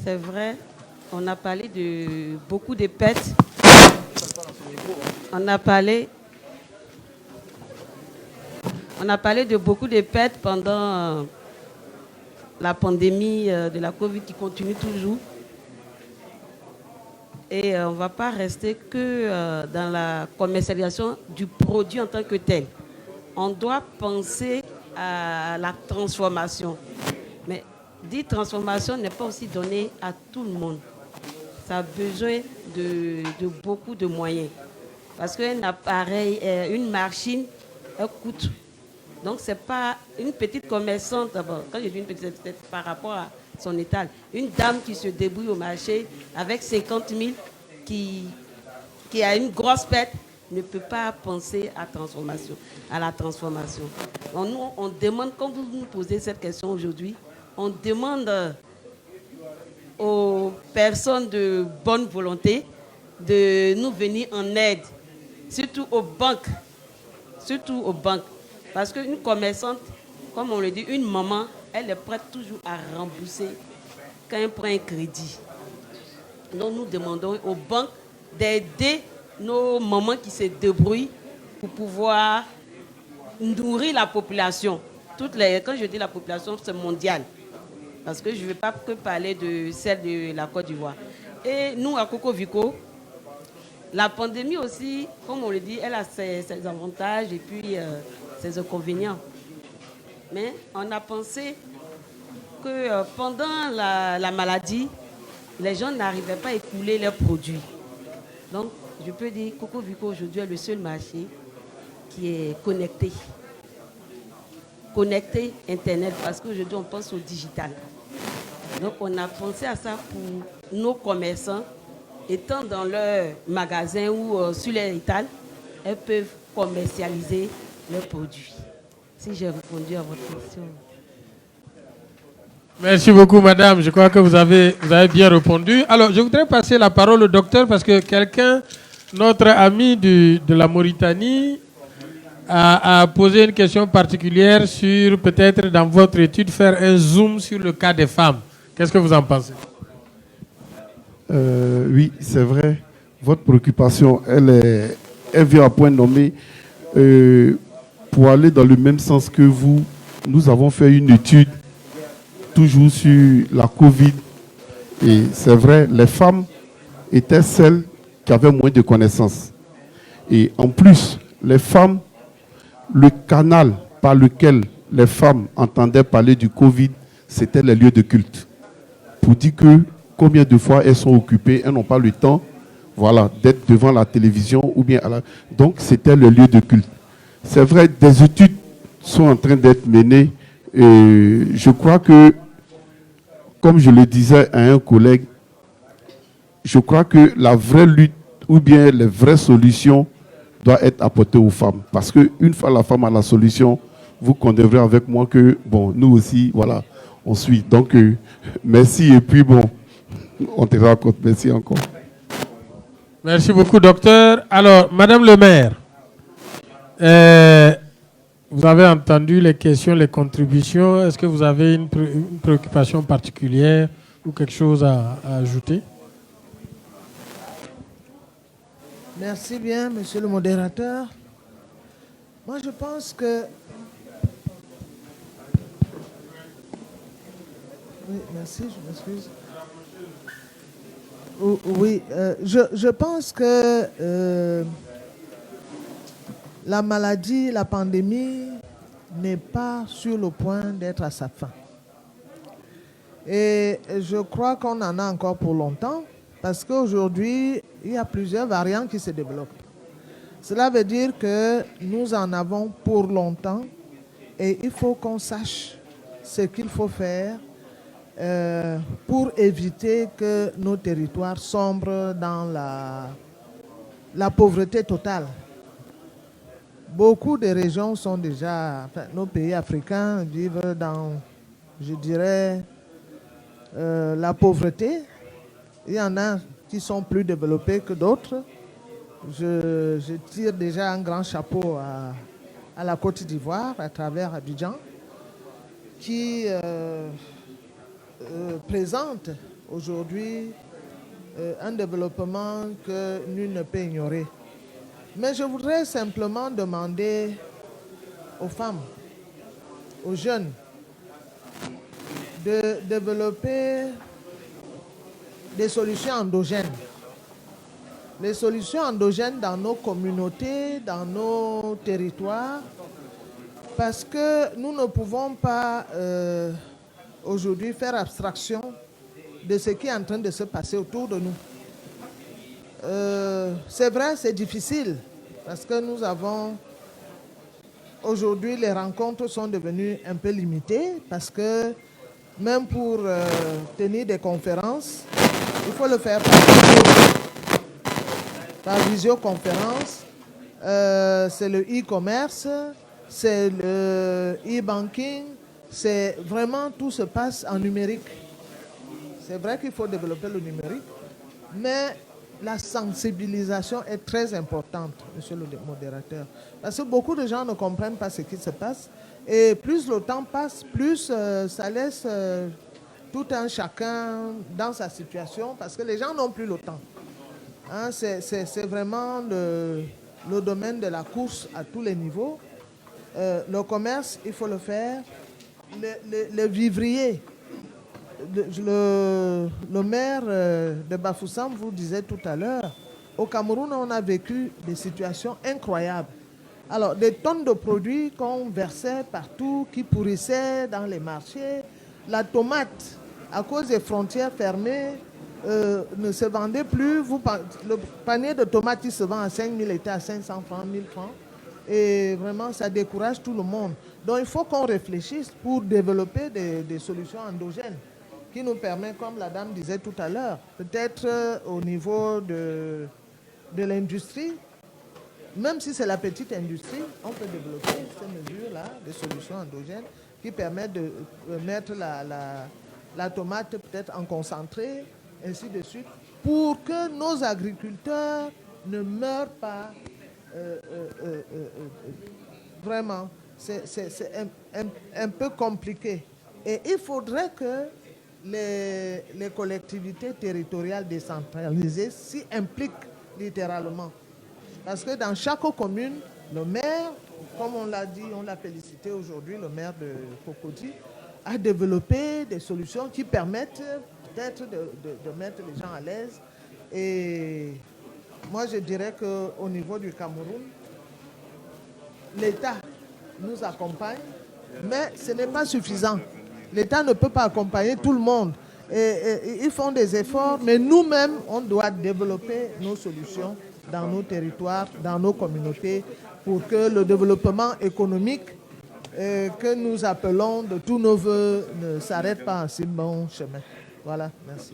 C'est vrai, on a parlé de beaucoup de pertes. On a parlé de beaucoup de pertes pendant la pandémie de la Covid qui continue toujours. Et on ne va pas rester que dans la commercialisation du produit en tant que tel. On doit penser à la transformation. Mais dire transformation n'est pas aussi donné à tout le monde. Ça a besoin de beaucoup de moyens. Parce qu'un appareil, une machine, elle coûte. Donc, ce n'est pas une petite commerçante. Quand je dis une petite, c'est par rapport à son étal. Une dame qui se débrouille au marché avec 50 000, qui a une grosse perte, ne peut pas penser à la transformation. Donc, nous, on demande, quand vous nous posez cette question aujourd'hui, on demande aux personnes de bonne volonté de nous venir en aide, surtout aux banques. Parce qu'une commerçante, comme on le dit, une maman, elle est prête toujours à rembourser quand elle prend un crédit. Donc nous demandons aux banques d'aider nos mamans qui se débrouillent pour pouvoir nourrir la population. Quand je dis la population, c'est mondial. Parce que je ne vais pas que parler de celle de la Côte d'Ivoire. Et nous, à Coco Vico, la pandémie aussi, comme on le dit, elle a ses avantages et puis ses inconvénients. Mais on a pensé que pendant la maladie, les gens n'arrivaient pas à écouler leurs produits. Donc, je peux dire que Coco Vico aujourd'hui est le seul marché qui est connecté. Connecté Internet, parce qu'aujourd'hui, on pense au digital. Donc, on a pensé à ça pour nos commerçants. Étant dans leur magasin ou sur leur étal, elles peuvent commercialiser leurs produits. Si j'ai répondu à votre question. Merci beaucoup, madame. Je crois que vous avez bien répondu. Alors, je voudrais passer la parole au docteur parce que notre ami de la Mauritanie, a posé une question particulière sur peut-être dans votre étude faire un zoom sur le cas des femmes. Qu'est-ce que vous en pensez? Oui, c'est vrai. Votre préoccupation, elle vient à point nommé. Pour aller dans le même sens que vous, nous avons fait une étude toujours sur la Covid. Et c'est vrai, les femmes étaient celles qui avaient moins de connaissances. Et en plus, les femmes, le canal par lequel les femmes entendaient parler du Covid, c'était les lieux de culte. Pour dire que combien de fois elles sont occupées, elles n'ont pas le temps, voilà, d'être devant la télévision ou bien donc c'était le lieu de culte. C'est vrai, des études sont en train d'être menées et je crois que, comme je le disais à un collègue, je crois que la vraie lutte ou bien les vraies solutions doivent être apportées aux femmes. Parce qu'une fois la femme a la solution, vous conviendrez avec moi que, bon, nous aussi, voilà, on suit. Donc, merci et puis bon, on te raconte. Merci encore. Merci beaucoup, docteur. Alors, madame le maire, vous avez entendu les questions, les contributions. Est-ce que vous avez une préoccupation particulière ou quelque chose à ajouter? Merci bien, monsieur le modérateur. Moi, je pense que... Oui, merci, je m'excuse. Oui, je pense que la maladie, la pandémie n'est pas sur le point d'être à sa fin. Et je crois qu'on en a encore pour longtemps parce qu'aujourd'hui, il y a plusieurs variants qui se développent. Cela veut dire que nous en avons pour longtemps et il faut qu'on sache ce qu'il faut faire pour éviter que nos territoires sombrent dans la pauvreté totale. Beaucoup de régions sont déjà, enfin, nos pays africains vivent dans, je dirais, la pauvreté. Il y en a qui sont plus développés que d'autres. Je tire déjà un grand chapeau à la Côte d'Ivoire à travers Abidjan, qui présente aujourd'hui un développement que nul ne peut ignorer. Mais je voudrais simplement demander aux femmes, aux jeunes, de développer des solutions endogènes. Les solutions endogènes dans nos communautés, dans nos territoires, parce que nous ne pouvons pas aujourd'hui faire abstraction de ce qui est en train de se passer autour de nous. C'est vrai, c'est difficile, parce que nous avons... Aujourd'hui, les rencontres sont devenues un peu limitées, parce que même pour tenir des conférences, il faut le faire par visioconférence. C'est le e-commerce, c'est le e-banking, c'est vraiment tout se passe en numérique. C'est vrai qu'il faut développer le numérique, mais la sensibilisation est très importante, monsieur le modérateur. Parce que beaucoup de gens ne comprennent pas ce qui se passe. Et plus le temps passe, plus ça laisse tout un chacun dans sa situation, parce que les gens n'ont plus le temps. Hein, c'est vraiment le domaine de la course à tous les niveaux. Le commerce, il faut le faire. Le vivrier. Le maire de Bafoussam vous disait tout à l'heure, au Cameroun, on a vécu des situations incroyables. Alors, des tonnes de produits qu'on versait partout, qui pourrissaient dans les marchés. La tomate, à cause des frontières fermées, ne se vendait plus. Le panier de tomates qui se vend à 5 000 était à 500 francs, 1000 francs. Et vraiment, ça décourage tout le monde. Donc, il faut qu'on réfléchisse pour développer des solutions endogènes qui nous permettent, comme la dame disait tout à l'heure, peut-être au niveau de l'industrie, même si c'est la petite industrie, on peut développer ces mesures-là, des solutions endogènes qui permettent de mettre la tomate peut-être en concentré, ainsi de suite, pour que nos agriculteurs ne meurent pas. Vraiment, c'est un peu compliqué. Et il faudrait que les collectivités territoriales décentralisées s'y impliquent littéralement. Parce que dans chaque commune, le maire, comme on l'a dit, on l'a félicité aujourd'hui, le maire de Cocody, a développé des solutions qui permettent peut-être de mettre les gens à l'aise. Et moi, je dirais qu'au niveau du Cameroun, l'État nous accompagne, mais ce n'est pas suffisant. L'État ne peut pas accompagner tout le monde. Et ils font des efforts, mais nous-mêmes, on doit développer nos solutions dans nos territoires, dans nos communautés, pour que le développement économique que nous appelons de tous nos voeux ne s'arrête pas en si bon chemin. Voilà, merci.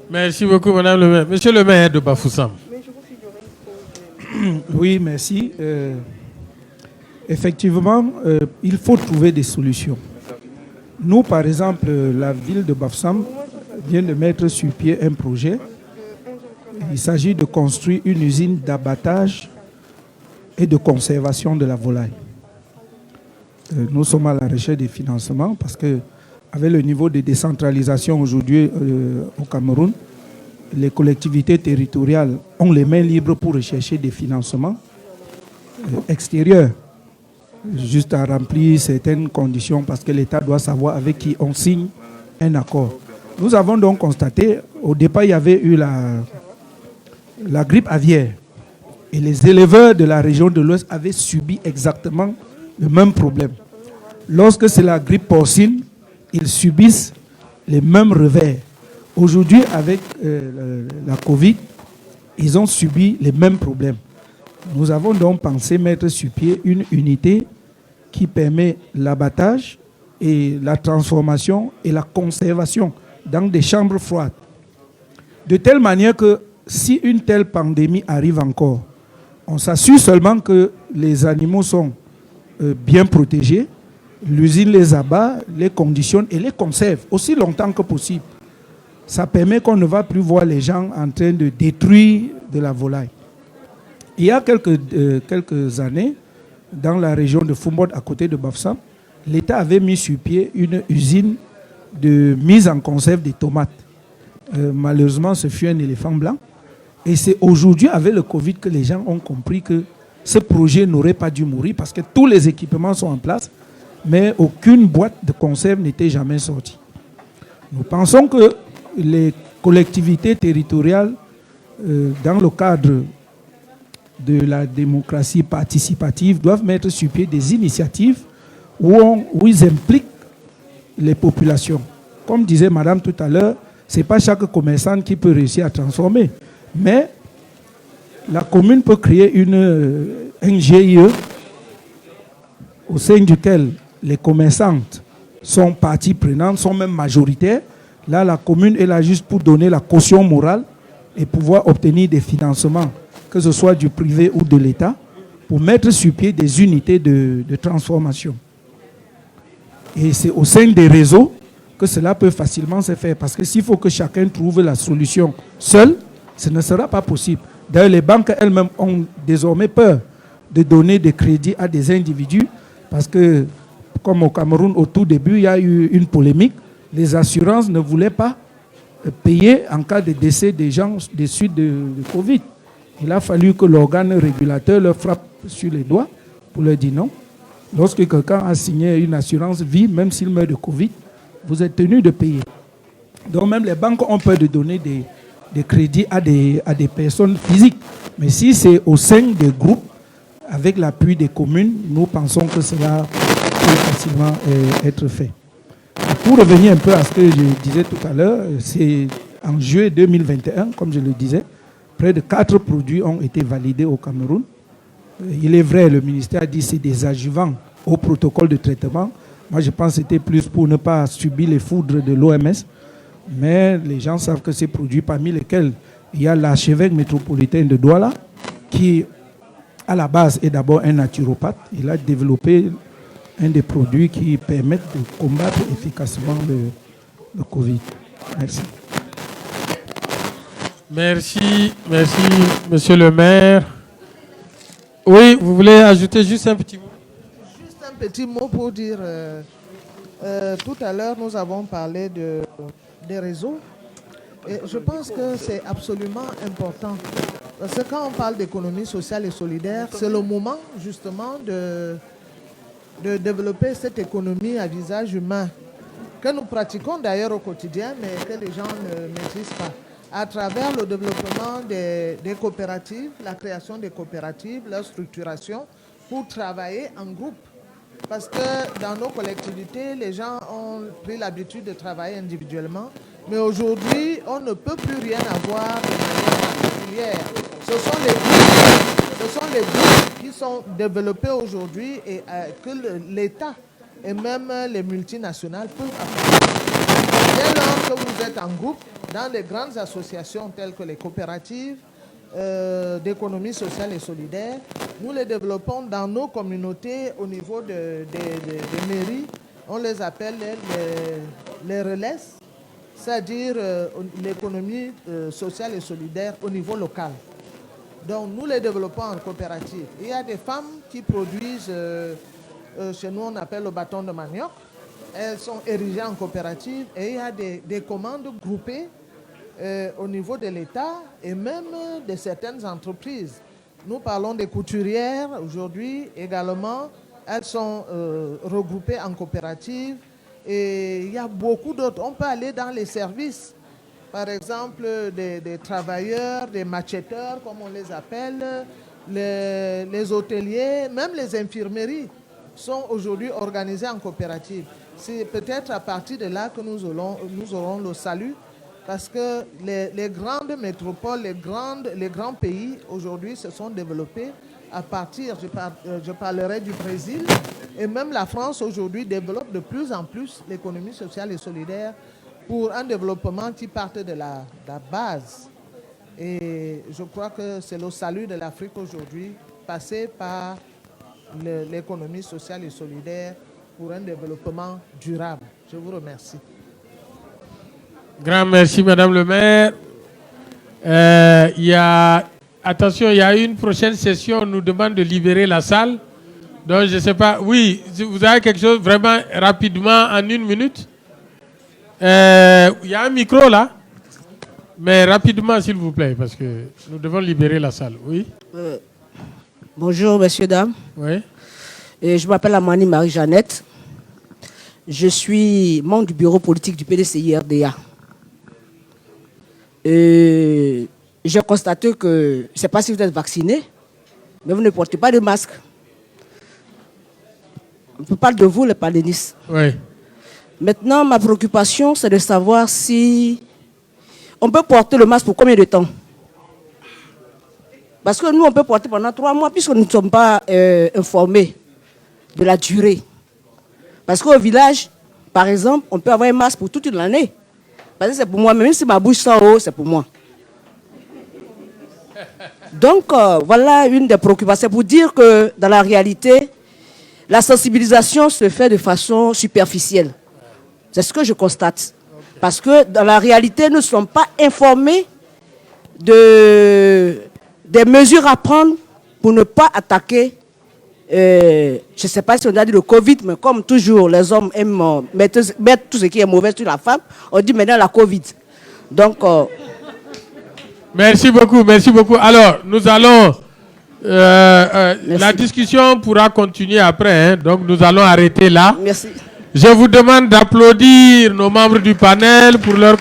Merci beaucoup, madame le maire. Monsieur le maire de Bafoussam. Oui, merci. Effectivement, il faut trouver des solutions. Nous, par exemple, la ville de Bafoussam vient de mettre sur pied un projet. Il s'agit de construire une usine d'abattage et de conservation de la volaille. Nous sommes à la recherche des financements parce que, avec le niveau de décentralisation aujourd'hui au Cameroun, les collectivités territoriales ont les mains libres pour rechercher des financements extérieurs, juste à remplir certaines conditions parce que l'État doit savoir avec qui on signe un accord. Nous avons donc constaté, au départ, il y avait eu la grippe aviaire et les éleveurs de la région de l'Ouest avaient subi exactement le même problème. Lorsque c'est la grippe porcine, ils subissent les mêmes revers. Aujourd'hui, avec la Covid, ils ont subi les mêmes problèmes. Nous avons donc pensé mettre sur pied une unité qui permet l'abattage et la transformation et la conservation dans des chambres froides. De telle manière que si une telle pandémie arrive encore, on s'assure seulement que les animaux sont bien protégés, l'usine les abat, les conditionne et les conserve aussi longtemps que possible. ça permet qu'on ne va plus voir les gens en train de détruire de la volaille. Il y a quelques années, dans la région de Foumbod, à côté de Bafoussam, l'État avait mis sur pied une usine de mise en conserve des tomates. Malheureusement, ce fut un éléphant blanc. Et c'est aujourd'hui, avec le Covid, que les gens ont compris que ce projet n'aurait pas dû mourir parce que tous les équipements sont en place, mais aucune boîte de conserve n'était jamais sortie. Nous pensons que les collectivités territoriales, dans le cadre de la démocratie participative, doivent mettre sur pied des initiatives où ils impliquent les populations. Comme disait madame tout à l'heure, ce n'est pas chaque commerçant qui peut réussir à transformer. Mais la commune peut créer un GIE au sein duquel les commerçantes sont parties prenantes, sont même majoritaires. Là, la commune est là juste pour donner la caution morale et pouvoir obtenir des financements, que ce soit du privé ou de l'État, pour mettre sur pied des unités de transformation. Et c'est au sein des réseaux que cela peut facilement se faire. Parce que s'il faut que chacun trouve la solution seul, ce ne sera pas possible. D'ailleurs, les banques elles-mêmes ont désormais peur de donner des crédits à des individus parce que, comme au Cameroun, au tout début, il y a eu une polémique. Les assurances ne voulaient pas payer en cas de décès des gens des suites de Covid. Il a fallu que l'organe régulateur leur frappe sur les doigts pour leur dire non. Lorsque quelqu'un a signé une assurance vie, même s'il meurt de Covid, vous êtes tenu de payer. Donc même les banques ont peur de donner des crédits à des personnes physiques. Mais si c'est au sein des groupes, avec l'appui des communes, nous pensons que cela peut facilement être fait. Pour revenir un peu à ce que je disais tout à l'heure, c'est en juillet 2021, comme je le disais, près de 4 produits ont été validés au Cameroun. Il est vrai, le ministère a dit que c'est des adjuvants au protocole de traitement. Moi, je pense que c'était plus pour ne pas subir les foudres de l'OMS. Mais les gens savent que ces produits, parmi lesquels il y a l'archevêque métropolitain de Douala, qui, à la base, est d'abord un naturopathe. Il a développé un des produits qui permettent de combattre efficacement le Covid. Merci. Merci, monsieur le maire. Oui, vous voulez ajouter juste un petit mot? Juste un petit mot pour dire, tout à l'heure, nous avons parlé des réseaux. Et je pense que c'est absolument important. Parce que quand on parle d'économie sociale et solidaire, c'est le moment justement de développer cette économie à visage humain, que nous pratiquons d'ailleurs au quotidien, mais que les gens ne maîtrisent pas. À travers le développement des coopératives, la création des coopératives, leur structuration, pour travailler en groupe. Parce que dans nos collectivités, les gens ont pris l'habitude de travailler individuellement, mais aujourd'hui, on ne peut plus rien avoir de manière particulière. Ce sont les groupes qui sont développés aujourd'hui et que l'État et même les multinationales peuvent apporter. Dès lors que vous êtes en groupe, dans les grandes associations telles que les coopératives d'économie sociale et solidaire, nous les développons dans nos communautés au niveau des mairies. On les appelle les relais, c'est-à-dire l'économie sociale et solidaire au niveau local. Donc nous les développons en coopérative. Il y a des femmes qui produisent, chez nous on appelle le bâton de manioc. Elles sont érigées en coopérative et il y a des commandes groupées au niveau de l'État et même de certaines entreprises. Nous parlons des couturières aujourd'hui également. Elles sont regroupées en coopérative et il y a beaucoup d'autres. On peut aller dans les services. Par exemple, des travailleurs, des machetteurs, comme on les appelle, les hôteliers, même les infirmeries sont aujourd'hui organisés en coopérative. C'est peut-être à partir de là que nous aurons le salut, parce que les grandes métropoles, les grands pays aujourd'hui se sont développés à partir, je parlerai du Brésil, et même la France aujourd'hui développe de plus en plus l'économie sociale et solidaire pour un développement qui parte de la base. Et je crois que c'est le salut de l'Afrique aujourd'hui, passer par l'économie sociale et solidaire pour un développement durable. Je vous remercie. Grand merci, Madame le maire. Attention, il y a une prochaine session, on nous demande de libérer la salle. Donc, je ne sais pas. Oui, vous avez quelque chose vraiment rapidement, en 1 minute. Il y a un micro là. Mais rapidement, s'il vous plaît, parce que nous devons libérer la salle. Oui. Bonjour, messieurs, dames. Oui. Je m'appelle Amani Marie-Jeannette. Je suis membre du bureau politique du PDCI-RDA. J'ai constaté que, je ne sais pas si vous êtes vacciné, mais vous ne portez pas de masque. On parle de vous, les panélistes. Oui. Maintenant, ma préoccupation, c'est de savoir si on peut porter le masque pour combien de temps? Parce que nous, on peut porter pendant 3 mois, puisque nous ne sommes pas informés de la durée. Parce qu'au village, par exemple, on peut avoir un masque pour toute l'année. Parce que c'est pour moi, même si ma bouche sent haut, c'est pour moi. Donc, voilà une des préoccupations. C'est pour dire que, dans la réalité, la sensibilisation se fait de façon superficielle. C'est ce que je constate. Parce que, dans la réalité, nous ne sommes pas informés des mesures à prendre pour ne pas attaquer, je ne sais pas si on a dit le Covid, mais comme toujours, les hommes aiment mettre tout ce qui est mauvais sur la femme, on dit maintenant la Covid. Donc... Merci beaucoup, merci beaucoup. Alors, nous allons... la discussion pourra continuer après, hein, donc nous allons arrêter là. Merci. Je vous demande d'applaudir nos membres du panel pour leur